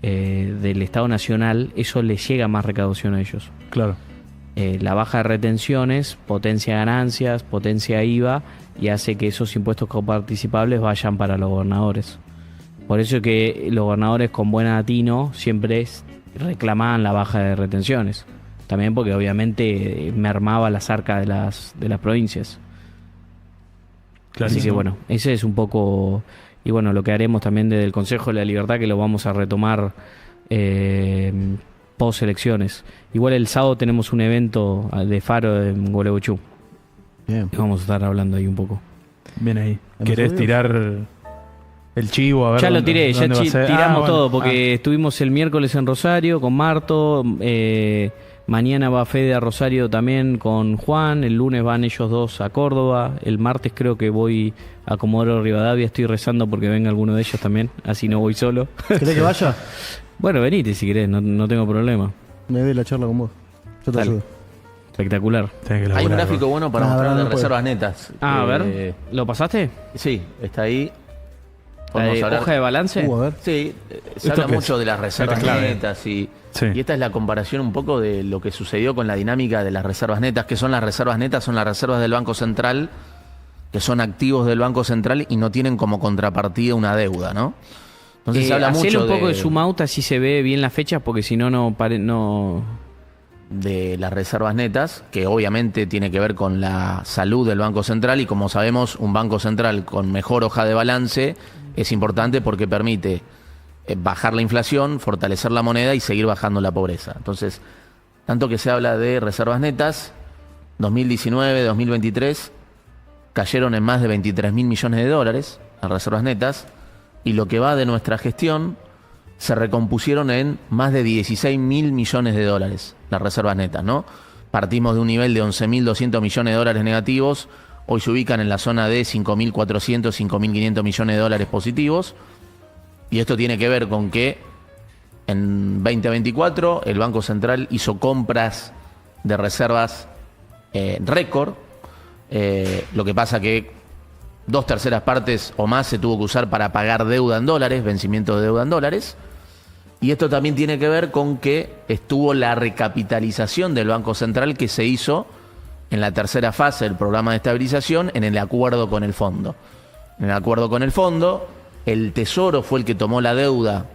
del Estado Nacional eso les llega más recaudación a ellos. Claro. la baja de retenciones potencia ganancias, potencia IVA y hace que esos impuestos coparticipables vayan para los gobernadores. Por eso es que los gobernadores con buen atino siempre reclamaban la baja de retenciones. También porque obviamente mermaba las arcas de las provincias. Así que bueno, ese es un poco... Y bueno, lo que haremos también desde el Consejo de la Libertad, que lo vamos a retomar post elecciones. Igual el sábado tenemos un evento de Faro en Gualeguaychú. Bien. Y vamos a estar hablando ahí un poco. Bien ahí. ¿Querés tirar el chivo? A ver ya dónde, lo tiré, ya dónde va a ser? tiramos bueno. todo, porque estuvimos el miércoles en Rosario con Marto, mañana va Fede a Rosario también con Juan, el lunes van ellos dos a Córdoba, el martes creo que voy a Comodoro Rivadavia, estoy rezando porque venga alguno de ellos también, así no voy solo. ¿Querés que vaya? Bueno, venite si querés, no tengo problema. Me doy la charla con vos. Yo te Dale. ayudo. Espectacular. Hay un gráfico bueno para mostrar de no puedo. reservas netas. A ver, ¿lo pasaste? Sí, está ahí. ¿La Podemos de hablar- hoja de balance? A ver. Sí, se ¿Esto habla qué mucho es? de las reservas Esta es clave. netas y Sí. esta es la comparación un poco de lo que sucedió con la dinámica de las reservas netas. ¿Qué son las reservas netas? Son las reservas del Banco Central, que son activos del Banco Central y no tienen como contrapartida una deuda, ¿no? Entonces se habla hacele mucho un poco de zoom out, así se ve bien las fechas, porque si no, no... de las reservas netas, que obviamente tiene que ver con la salud del Banco Central y como sabemos, un Banco Central con mejor hoja de balance es importante porque permite bajar la inflación, fortalecer la moneda y seguir bajando la pobreza. Entonces, tanto que se habla de reservas netas, 2019, 2023 cayeron en más de 23 mil millones de dólares en reservas netas y lo que va de nuestra gestión se recompusieron en más de 16 mil millones de dólares las reservas netas, ¿no? Partimos de un nivel de 11.200 millones de dólares negativos, hoy se ubican en la zona de 5.400, 5.500 millones de dólares positivos, y esto tiene que ver con que en 2024 el Banco Central hizo compras de reservas récord, lo que pasa que 2/3 partes o más se tuvo que usar para pagar deuda en dólares, vencimiento de deuda en dólares. Y esto también tiene que ver con que estuvo la recapitalización del Banco Central que se hizo en la tercera fase del programa de estabilización en el acuerdo con el fondo. En el acuerdo con el fondo, el Tesoro fue el que tomó la deuda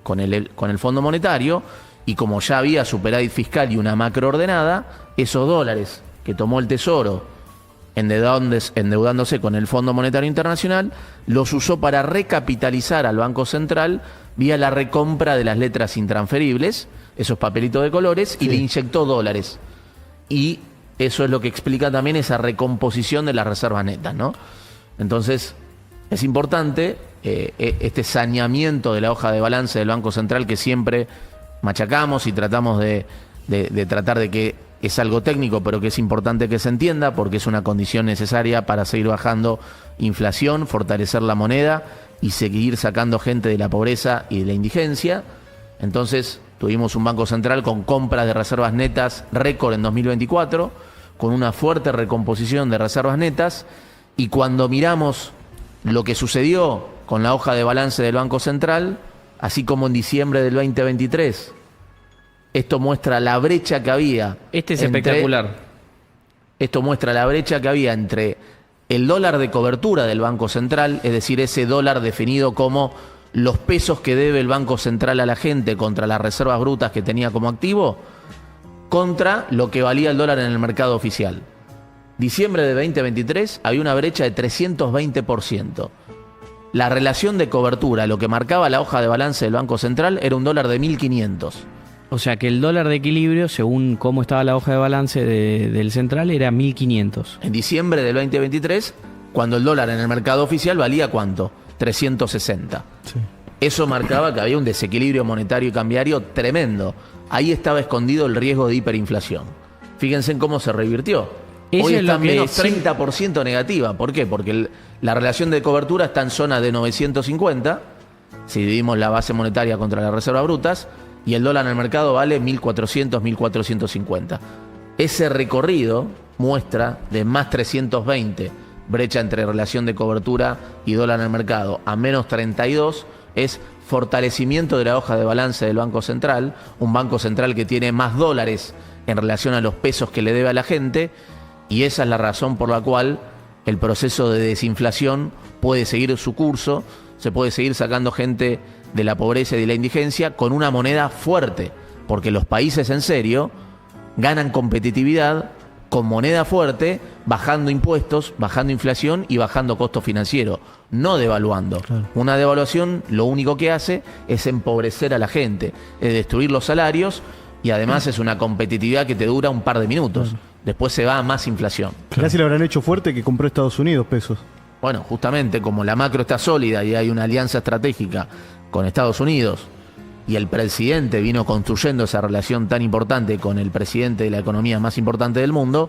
con el Fondo Monetario y como ya había superávit fiscal y una macroordenada, esos dólares que tomó el Tesoro endeudándose con el Fondo Monetario Internacional, los usó para recapitalizar al Banco Central vía la recompra de las letras intransferibles, esos papelitos de colores, y le inyectó dólares. Y eso es lo que explica también esa recomposición de las reservas netas, ¿no? Entonces, es importante este saneamiento de la hoja de balance del Banco Central que siempre machacamos y tratamos de tratar de que es algo técnico, pero que es importante que se entienda porque es una condición necesaria para seguir bajando inflación, fortalecer la moneda y seguir sacando gente de la pobreza y de la indigencia. Entonces, tuvimos un Banco Central con compras de reservas netas récord en 2024, con una fuerte recomposición de reservas netas, y cuando miramos lo que sucedió con la hoja de balance del Banco Central, así como en diciembre del 2023, esto muestra la brecha que había. Este es espectacular. Esto muestra la brecha que había entre el dólar de cobertura del Banco Central, es decir, ese dólar definido como los pesos que debe el Banco Central a la gente contra las reservas brutas que tenía como activo, contra lo que valía el dólar en el mercado oficial. Diciembre de 2023 había una brecha de 320%. La relación de cobertura, lo que marcaba la hoja de balance del Banco Central, era un dólar de 1.500. O sea que el dólar de equilibrio, según cómo estaba la hoja de balance del central, era 1.500. En diciembre del 2023, cuando el dólar en el mercado oficial valía ¿cuánto? 360. Sí. Eso marcaba que había un desequilibrio monetario y cambiario tremendo. Ahí estaba escondido el riesgo de hiperinflación. Fíjense en cómo se revirtió. Eso Hoy es está lo que menos sí. 30% negativa. ¿Por qué? Porque la relación de cobertura está en zona de 950, si dividimos la base monetaria contra las reservas brutas, y el dólar en el mercado vale 1.400, 1.450. Ese recorrido muestra de más 320, brecha entre relación de cobertura y dólar en el mercado, a menos 32, es fortalecimiento de la hoja de balance del Banco Central, un Banco Central que tiene más dólares en relación a los pesos que le debe a la gente, y esa es la razón por la cual el proceso de desinflación puede seguir su curso, se puede seguir sacando gente de la pobreza y de la indigencia con una moneda fuerte, porque los países en serio ganan competitividad con moneda fuerte, bajando impuestos, bajando inflación y bajando costo financiero, no devaluando. Claro. Una devaluación lo único que hace es empobrecer a la gente, es destruir los salarios y además es una competitividad que te dura un par de minutos. Claro. Después se va a más inflación. Casi le habrán hecho fuerte que compró Estados Unidos pesos. Bueno, justamente como la macro está sólida y hay una alianza estratégica con Estados Unidos y el presidente vino construyendo esa relación tan importante con el presidente de la economía más importante del mundo,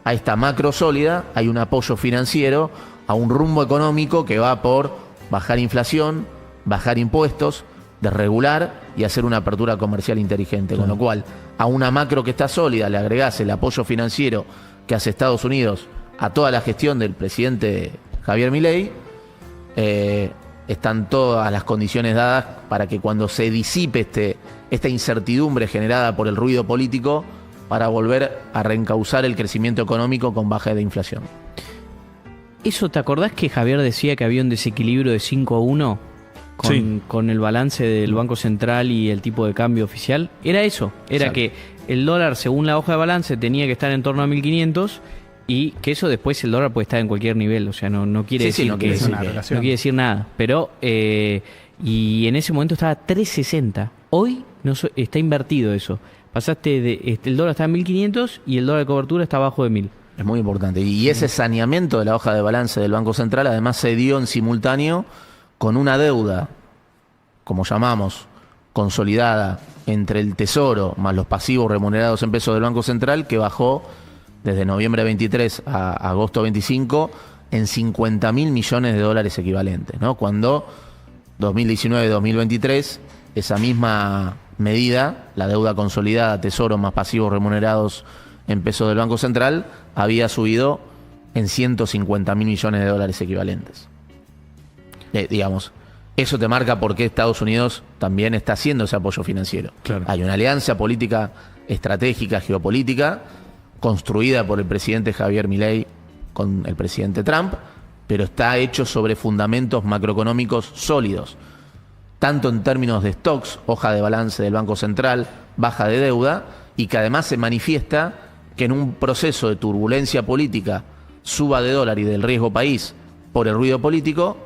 a esta macro sólida hay un apoyo financiero a un rumbo económico que va por bajar inflación, bajar impuestos, desregular y hacer una apertura comercial inteligente. Con lo cual, a una macro que está sólida le agregás el apoyo financiero que hace Estados Unidos a toda la gestión del presidente Javier Milei, están todas las condiciones dadas para que cuando se disipe esta incertidumbre generada por el ruido político, para volver a reencauzar el crecimiento económico con baja de inflación. ¿Eso te acordás que Javier decía que había un desequilibrio de 5-1 con el balance del Banco Central y el tipo de cambio oficial? Era eso, era Exacto. Que el dólar según la hoja de balance tenía que estar en torno a 1.500 y que eso después el dólar puede estar en cualquier nivel, o sea, no quiere decir no quiere decir nada, pero y en ese momento estaba 3.60. Hoy está invertido eso. Pasaste el dólar está en 1.500 y el dólar de cobertura está abajo de 1.000. Es muy importante. Y ese saneamiento de la hoja de balance del Banco Central además se dio en simultáneo con una deuda, como llamamos, consolidada entre el Tesoro más los pasivos remunerados en pesos del Banco Central, que bajó desde noviembre 23 a agosto 25 en 50.000 millones de dólares equivalentes, ¿no? Cuando 2019-2023 esa misma medida, la deuda consolidada, Tesoro más pasivos remunerados en pesos del Banco Central, había subido en 150.000 millones de dólares equivalentes. Digamos, eso te marca por qué Estados Unidos también está haciendo ese apoyo financiero. Claro. Hay una alianza política estratégica, geopolítica, construida por el presidente Javier Milei con el presidente Trump, pero está hecho sobre fundamentos macroeconómicos sólidos, tanto en términos de stocks, hoja de balance del Banco Central, baja de deuda, y que además se manifiesta que en un proceso de turbulencia política, suba de dólar y del riesgo país por el ruido político,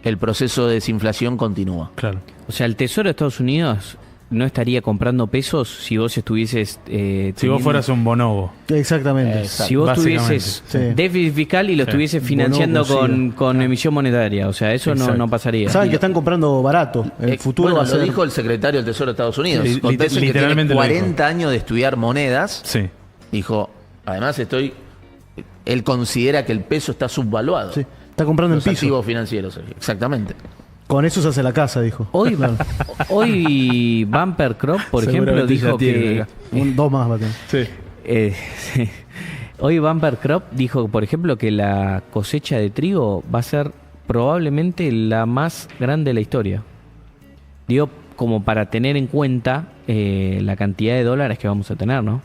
el proceso de desinflación continúa. Claro. O sea, el Tesoro de Estados Unidos no estaría comprando pesos si vos estuvieses... si vos fueras un bonobo. Exactamente. Si vos tuvieses déficit fiscal y lo estuvieses financiando con emisión monetaria. O sea, eso no pasaría. Saben que están comprando barato. En el futuro bueno, va a ser... lo dijo el secretario del Tesoro de Estados Unidos. Literalmente que tiene 40 años de estudiar monedas. Sí. Dijo, además él considera que el peso está subvaluado. Sí. Está comprando en piso. Activos financieros, exactamente. Con eso se hace la casa, dijo. Hoy Bumper Crop, por ejemplo, dijo que... Dos más va a tener. Sí. Hoy Bumper Crop dijo, por ejemplo, que la cosecha de trigo va a ser probablemente la más grande de la historia. Digo, como para tener en cuenta la cantidad de dólares que vamos a tener, ¿no?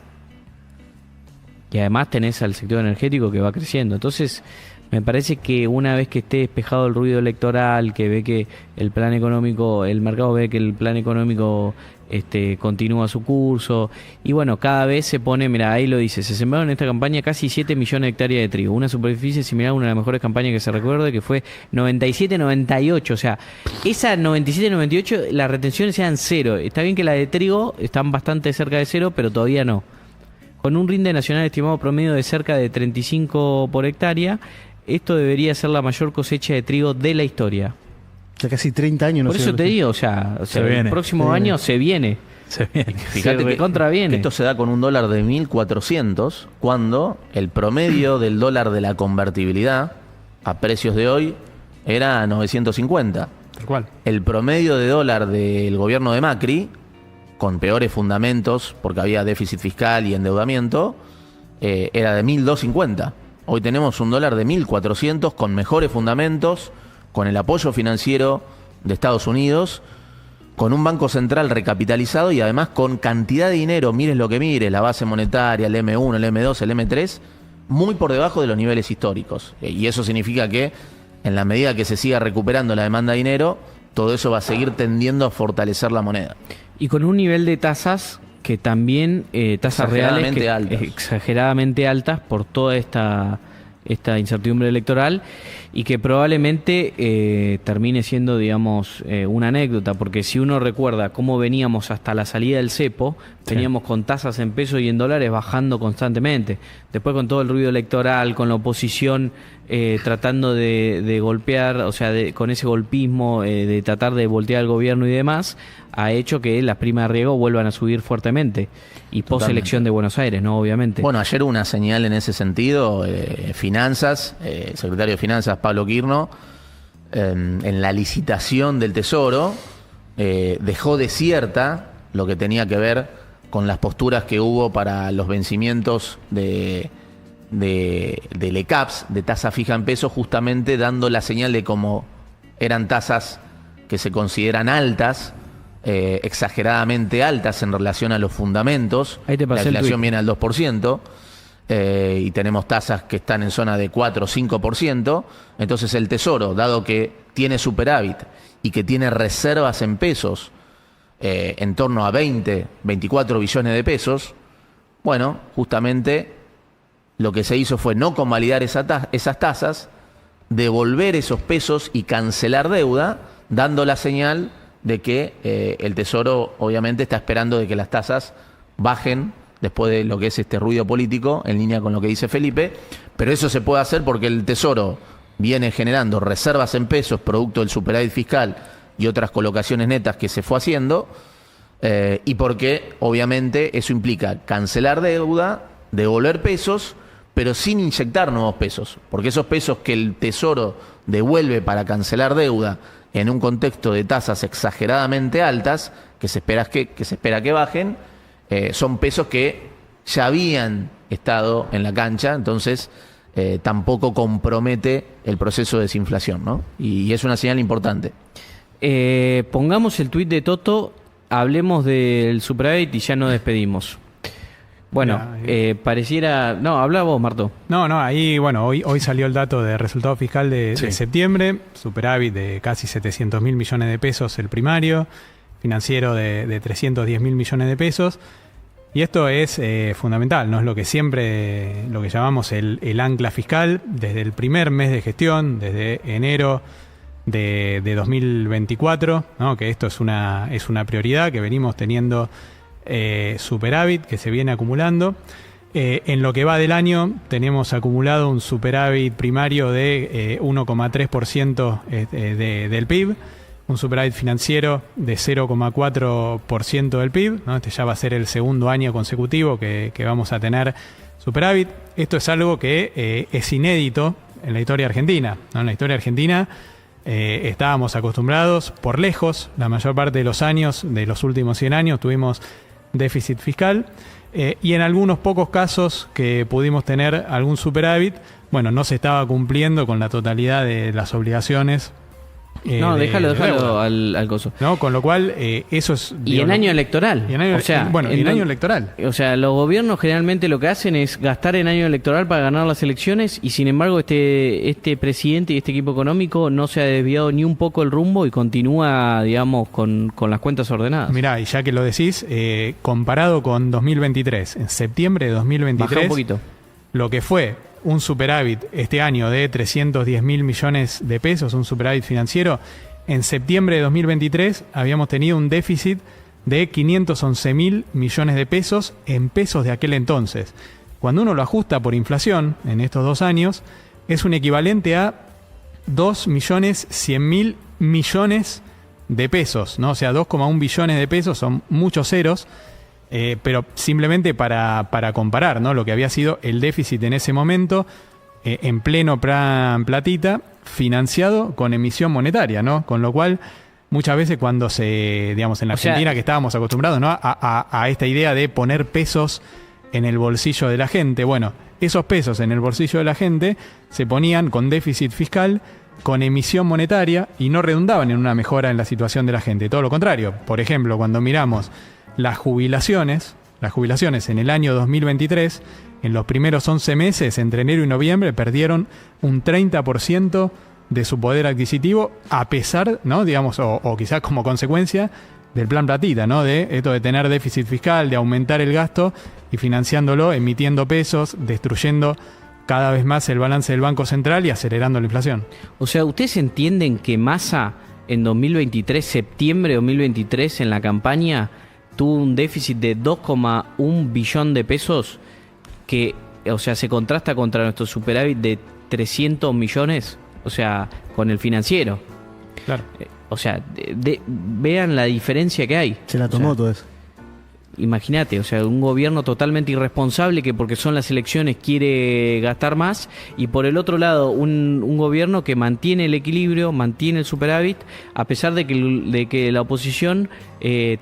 Y además tenés al sector energético que va creciendo. Entonces... me parece que una vez que esté despejado el ruido electoral, que ve que el plan económico, el mercado ve que el plan económico continúa su curso, y bueno, cada vez se pone, mira, ahí lo dice, se sembraron en esta campaña casi 7 millones de hectáreas de trigo, una superficie similar a una de las mejores campañas que se recuerde, que fue 97-98, o sea, esa 97-98, las retenciones eran cero. Está bien que la de trigo están bastante cerca de cero, pero todavía no. Con un rinde nacional estimado promedio de cerca de 35 por hectárea, esto debería ser la mayor cosecha de trigo de la historia. Ya casi 30 años no. Por eso te digo, o sea el próximo año se viene. Fíjate que contraviene. Esto se da con un dólar de 1.400, cuando el promedio del dólar de la convertibilidad a precios de hoy era 950. Tal cual. El promedio de dólar del gobierno de Macri, con peores fundamentos, porque había déficit fiscal y endeudamiento, era de 1.250. Hoy tenemos un dólar de 1.400 con mejores fundamentos, con el apoyo financiero de Estados Unidos, con un banco central recapitalizado y además con cantidad de dinero, mires lo que mires, la base monetaria, el M1, el M2, el M3, muy por debajo de los niveles históricos. Y eso significa que en la medida que se siga recuperando la demanda de dinero, todo eso va a seguir tendiendo a fortalecer la moneda. Y con un nivel de tasas que también, tasas reales que, altas. Exageradamente altas por toda esta incertidumbre electoral, y que probablemente termine siendo, digamos, una anécdota, porque si uno recuerda cómo veníamos hasta la salida del cepo, veníamos con tasas en pesos y en dólares bajando constantemente. Después, con todo el ruido electoral, con la oposición tratando de golpear, o sea, con ese golpismo, de tratar de voltear al gobierno y demás, ha hecho que las primas de riesgo vuelvan a subir fuertemente. Y post-elección de Buenos Aires, ¿no? Obviamente. Bueno, ayer hubo una señal en ese sentido. Finanzas, el secretario de Finanzas, Pablo Quirno, en la licitación del Tesoro, dejó desierta lo que tenía que ver con las posturas que hubo para los vencimientos del ECAPS, de tasa fija en pesos, justamente dando la señal de cómo eran tasas que se consideran altas, exageradamente altas en relación a los fundamentos. Ahí te pasé la inflación el viene al 2%, y tenemos tasas que están en zona de 4 o 5%. Entonces el Tesoro, dado que tiene superávit y que tiene reservas en pesos en torno a 24 billones de pesos, bueno, justamente lo que se hizo fue no convalidar esas tasas, devolver esos pesos y cancelar deuda, dando la señal de que el Tesoro obviamente está esperando de que las tasas bajen después de lo que es este ruido político, en línea con lo que dice Felipe, pero eso se puede hacer porque el Tesoro viene generando reservas en pesos producto del superávit fiscal y otras colocaciones netas que se fue haciendo, y porque obviamente eso implica cancelar deuda, devolver pesos, pero sin inyectar nuevos pesos, porque esos pesos que el Tesoro devuelve para cancelar deuda en un contexto de tasas exageradamente altas, que se espera que bajen, son pesos que ya habían estado en la cancha, entonces tampoco compromete el proceso de desinflación, ¿no? Y es una señal importante. Pongamos el tuit de Toto, hablemos del superávit y ya nos despedimos. Bueno, pareciera... No, habla vos, Marto. No, ahí, bueno, hoy salió el dato de resultado fiscal de septiembre, superávit de casi 700.000 millones de pesos el primario, financiero de 310.000 millones de pesos. Y esto es fundamental, ¿no? Es lo que siempre, lo que llamamos el ancla fiscal, desde el primer mes de gestión, desde enero de 2024, ¿no? Que esto es una prioridad, que venimos teniendo superávit que se viene acumulando. En lo que va del año tenemos acumulado un superávit primario de 1,3% del PIB, un superávit financiero de 0,4% del PIB, ¿no? Este ya va a ser el segundo año consecutivo que vamos a tener superávit. Esto es algo que es inédito en la historia argentina, ¿no? En la historia argentina estábamos acostumbrados por lejos, la mayor parte de los años, de los últimos 100 años, tuvimos déficit fiscal, y en algunos pocos casos que pudimos tener algún superávit, bueno, no se estaba cumpliendo con la totalidad de las obligaciones. No, déjalo al coso. ¿No? Con lo cual, eso es... Y en año electoral. En año electoral. O sea, los gobiernos generalmente lo que hacen es gastar en año electoral para ganar las elecciones, y sin embargo este presidente y este equipo económico no se ha desviado ni un poco el rumbo y continúa, digamos, con las cuentas ordenadas. Mirá, y ya que lo decís, comparado con 2023, en septiembre de 2023... Baja un poquito. Lo que fue un superávit este año de 310.000 millones de pesos, un superávit financiero, en septiembre de 2023 habíamos tenido un déficit de 511.000 millones de pesos en pesos de aquel entonces. Cuando uno lo ajusta por inflación en estos 2 años, es un equivalente a 2.100.000 millones de pesos, ¿no? O sea, 2,1 billones de pesos, son muchos ceros. Pero simplemente para comparar, ¿no? Lo que había sido el déficit en ese momento, en pleno plan platita, financiado con emisión monetaria, ¿no? Con lo cual, muchas veces cuando digamos, en la Argentina, que estábamos acostumbrados, ¿no? a esta idea de poner pesos en el bolsillo de la gente, bueno, esos pesos en el bolsillo de la gente se ponían con déficit fiscal con emisión monetaria y no redundaban en una mejora en la situación de la gente. Todo lo contrario. Por ejemplo, cuando miramos las jubilaciones en el año 2023, en los primeros 11 meses, entre enero y noviembre, perdieron un 30% de su poder adquisitivo, a pesar, ¿no? Digamos, o quizás como consecuencia del plan platita, ¿no? De esto de tener déficit fiscal, de aumentar el gasto y financiándolo, emitiendo pesos, destruyendo cada vez más el balance del Banco Central y acelerando la inflación. O sea, ¿ustedes entienden que Massa en 2023, septiembre de 2023, en la campaña, tuvo un déficit de 2,1 billón de pesos que, o sea, se contrasta contra nuestro superávit de 300 millones, o sea, con el financiero? Claro. O sea, vean la diferencia que hay. Se la tomó todo eso. Imagínate, o sea, un gobierno totalmente irresponsable que porque son las elecciones quiere gastar más, y por el otro lado un gobierno que mantiene el equilibrio, mantiene el superávit, a pesar de que la oposición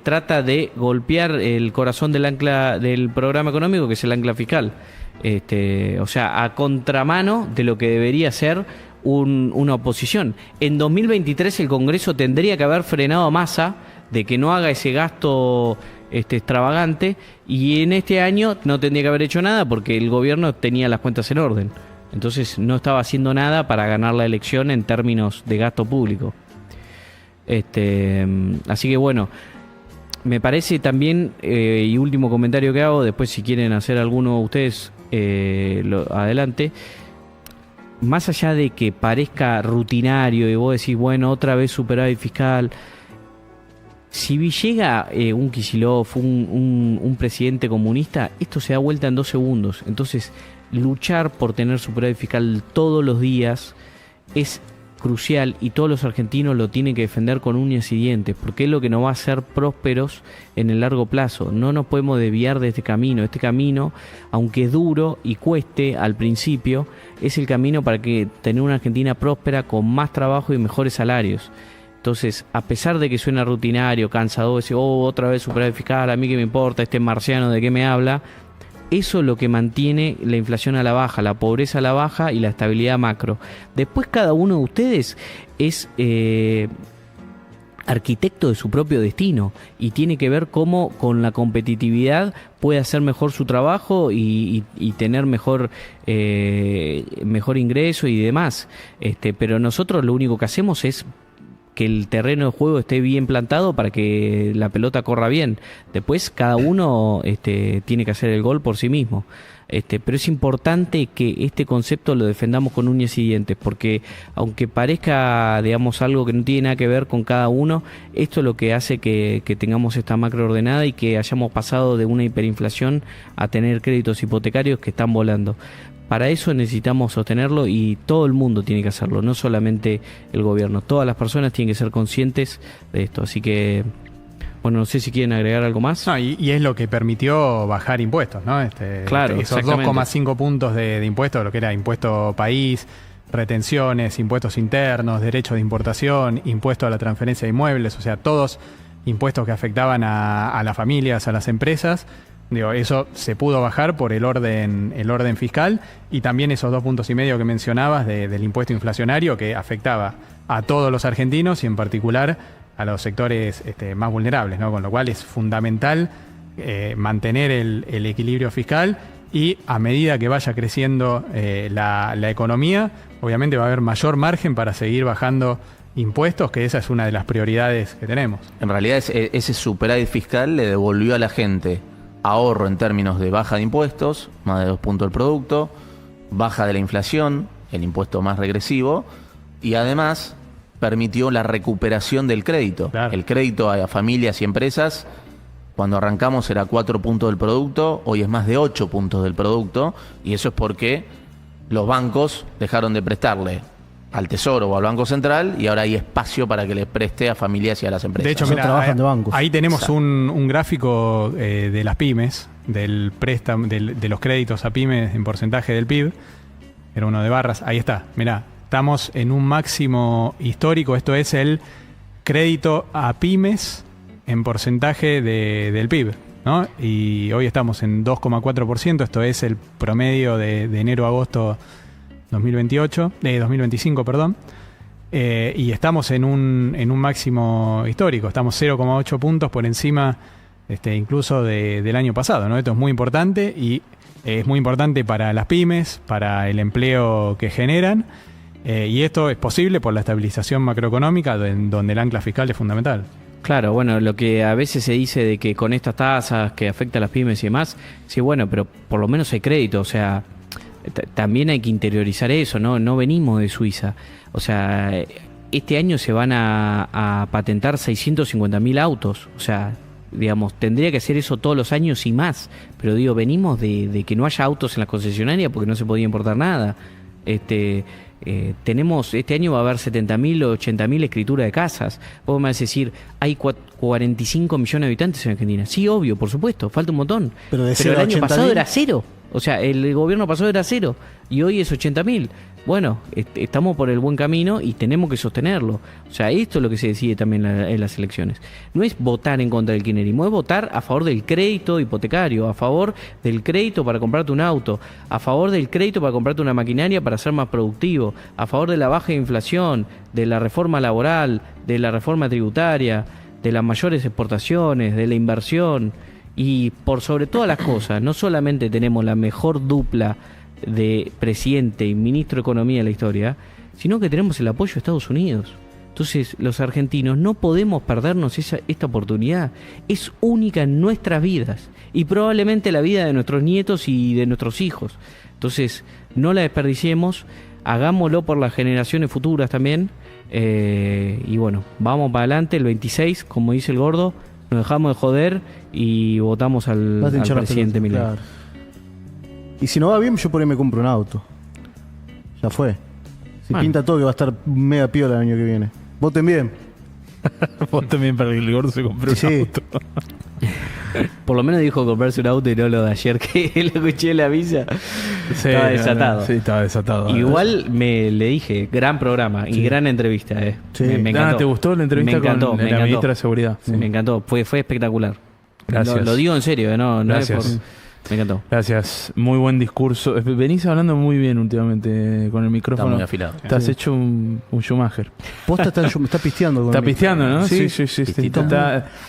trata de golpear el corazón del ancla del programa económico, que es el ancla fiscal. O sea, a contramano de lo que debería ser una oposición. En 2023 el Congreso tendría que haber frenado a Massa de que no haga ese gasto extravagante, y en este año no tendría que haber hecho nada porque el gobierno tenía las cuentas en orden. Entonces no estaba haciendo nada para ganar la elección en términos de gasto público. Así que bueno, me parece también, y último comentario que hago, después si quieren hacer alguno ustedes, adelante. Más allá de que parezca rutinario y vos decís, bueno, otra vez superávit fiscal, si llega un Kicillof, un presidente comunista, esto se da vuelta en 2 segundos. Entonces, luchar por tener superávit fiscal todos los días es crucial, y todos los argentinos lo tienen que defender con uñas y dientes, porque es lo que nos va a hacer prósperos en el largo plazo. No nos podemos desviar de este camino. Este camino, aunque es duro y cueste al principio, es el camino para que tener una Argentina próspera con más trabajo y mejores salarios. Entonces, a pesar de que suena rutinario, cansado, decir, otra vez superávit fiscal, a mí qué me importa, este marciano de qué me habla, eso es lo que mantiene la inflación a la baja, la pobreza a la baja y la estabilidad macro. Después cada uno de ustedes es arquitecto de su propio destino y tiene que ver cómo con la competitividad puede hacer mejor su trabajo y tener mejor ingreso y demás. Pero nosotros lo único que hacemos es que el terreno de juego esté bien plantado para que la pelota corra bien. Después cada uno tiene que hacer el gol por sí mismo. Pero es importante que este concepto lo defendamos con uñas y dientes, porque aunque parezca, digamos, algo que no tiene nada que ver con cada uno, esto es lo que hace que tengamos esta macro ordenada y que hayamos pasado de una hiperinflación a tener créditos hipotecarios que están volando. Para eso necesitamos sostenerlo, y todo el mundo tiene que hacerlo, no solamente el gobierno. Todas las personas tienen que ser conscientes de esto. Así que, bueno, no sé si quieren agregar algo más. No, y es lo que permitió bajar impuestos, ¿no? Claro, esos 2,5 puntos de impuestos, lo que era impuesto país, retenciones, impuestos internos, derechos de importación, impuesto a la transferencia de inmuebles, o sea, todos impuestos que afectaban a las familias, a las empresas. Digo, eso se pudo bajar por el orden fiscal, y también esos 2,5 puntos que mencionabas del impuesto inflacionario, que afectaba a todos los argentinos y en particular a los sectores más vulnerables, ¿no? Con lo cual es fundamental mantener el equilibrio fiscal, y a medida que vaya creciendo la economía, obviamente va a haber mayor margen para seguir bajando impuestos, que esa es una de las prioridades que tenemos. En realidad ese superávit fiscal le devolvió a la gente ahorro en términos de baja de impuestos, más de 2 puntos del producto, baja de la inflación, el impuesto más regresivo, y además permitió la recuperación del crédito. Claro. El crédito a familias y empresas, cuando arrancamos era 4 puntos del producto, hoy es más de 8 puntos del producto, y eso es porque los bancos dejaron de prestarle al Tesoro o al Banco Central, y ahora hay espacio para que les preste a familias y a las empresas. De hecho, mira, ahí tenemos un gráfico de las pymes, del préstamo, de los créditos a pymes en porcentaje del PIB. Era uno de barras. Ahí está, mirá, estamos en un máximo histórico. Esto es el crédito a pymes en porcentaje del PIB, ¿no? Y hoy estamos en 2,4%. Esto es el promedio de enero a agosto 2025, perdón. y estamos en un máximo histórico, estamos 0,8 puntos por encima incluso del año pasado, ¿no? Esto es muy importante y es muy importante para las pymes, para el empleo que generan, y esto es posible por la estabilización macroeconómica, donde el ancla fiscal es fundamental. Claro, bueno, lo que a veces se dice de que con estas tasas que afecta a las pymes y demás, sí, bueno, pero por lo menos hay crédito, o sea, también hay que interiorizar eso, ¿no? No venimos de Suiza, o sea, este año se van a patentar 650.000 autos, o sea, digamos, tendría que hacer eso todos los años y más, pero digo, venimos de que no haya autos en las concesionarias porque no se podía importar nada. Tenemos, este año va a haber 70.000 o 80.000 escrituras de casas. Vos me vas a decir, hay 45 millones de habitantes en Argentina. Sí, obvio, por supuesto, falta un montón. Pero el año pasado era 0. O sea, el gobierno pasado era 0 y hoy es 80.000. Bueno, estamos por el buen camino y tenemos que sostenerlo. O sea, esto es lo que se decide también en las elecciones. No es votar en contra del kirchnerismo, es votar a favor del crédito hipotecario, a favor del crédito para comprarte un auto, a favor del crédito para comprarte una maquinaria para ser más productivo, a favor de la baja inflación, de la reforma laboral, de la reforma tributaria, de las mayores exportaciones, de la inversión. Y por sobre todas las cosas, no solamente tenemos la mejor dupla de presidente y ministro de Economía de la historia, sino que tenemos el apoyo de Estados Unidos. Entonces, los argentinos no podemos perdernos esta oportunidad. Es única en nuestras vidas y probablemente la vida de nuestros nietos y de nuestros hijos. Entonces, no la desperdiciemos, hagámoslo por las generaciones futuras también. Y bueno, vamos para adelante. El 26, como dice el gordo, nos dejamos de joder y votamos al presidente Milei. Claro. Y si no va bien, yo por ahí me compro un auto. Ya fue. Si pinta todo que va a estar mega piola el año que viene. Voten bien. Voten bien para que el gordo se compre un auto. Por lo menos dijo comprarse un auto y no lo de ayer que lo escuché en la visa. Sí, estaba desatado. Sí, estaba desatado. Igual le dije, gran programa y gran entrevista. Sí. Me encantó. ¿Te gustó la entrevista con la ministra de Seguridad? Sí. Me encantó, fue espectacular. Gracias. Lo digo en serio, no Gracias. Es me encantó. Gracias, muy buen discurso. Venís hablando muy bien últimamente con el micrófono. Está muy afilado. Estás hecho un Schumacher. Posta está pisteando. Está pisteando, ¿no? Sí.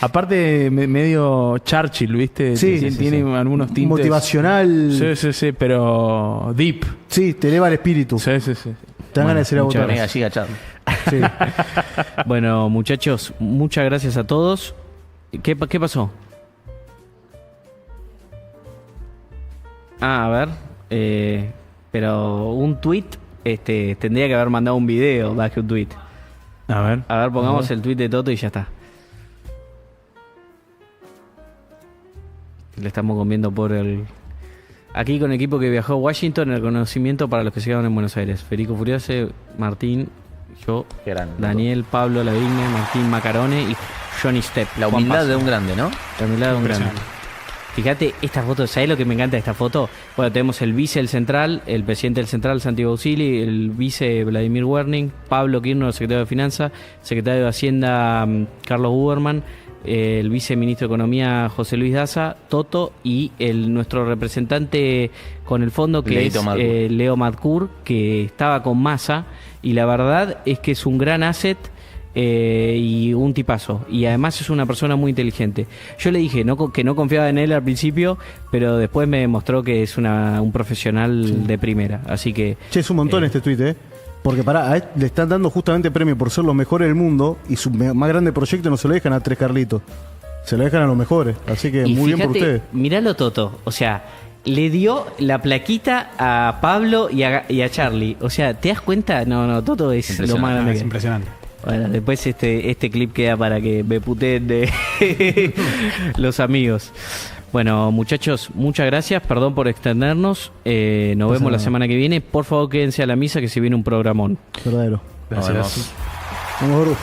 Aparte, medio Churchill, ¿viste? Sí, tiene algunos tintes. Motivacional. Sí, pero deep. Sí, te eleva el espíritu. Sí. Te dan ganas de ir a votar. Mega giga chat. Sí. Bueno, muchachos, muchas gracias a todos. ¿Qué pasó? A ver, pero un tweet, tendría que haber mandado un video más que un tweet. A ver, pongamos el tweet de Toto y ya está. Le estamos comiendo por el... Aquí con el equipo que viajó a Washington, el reconocimiento para los que se quedaron en Buenos Aires. Federico Furiase, Martín, yo, Daniel, Pablo Lavigne, Martín Macarone y Johnny Stepp. La humildad de un grande, ¿no? La humildad de un grande. Fíjate, esta foto, ¿sabés lo que me encanta de esta foto? Bueno, tenemos el vice del Central, el presidente del Central, Santiago Bausili, el vice Vladimir Werning, Pablo Kirchner, secretario de Finanzas, secretario de Hacienda Carlos Huberman, el viceministro de Economía José Luis Daza, Toto y nuestro representante con el fondo que es Leo Madcour, que estaba con Massa, y la verdad es que es un gran asset. Y un tipazo, y además es una persona muy inteligente. Yo le dije que no confiaba en él al principio, pero después me demostró que es un profesional de primera, así que... Che, es un montón este tuit, porque le están dando justamente premio por ser los mejores del mundo, y su más grande proyecto no se lo dejan a 3 Carlitos, se lo dejan a los mejores, así que muy bien por ustedes. Miralo, Toto, o sea, le dio la plaquita a Pablo y a Charlie, o sea, ¿te das cuenta? No, Toto es lo más grande. Es impresionante. Bueno, después este clip queda para que me puteen de los amigos. Bueno, muchachos, muchas gracias. Perdón por extendernos. Nos vemos la semana que viene. Por favor, quédense a la misa que se viene un programón. Verdadero. Gracias. Vamos,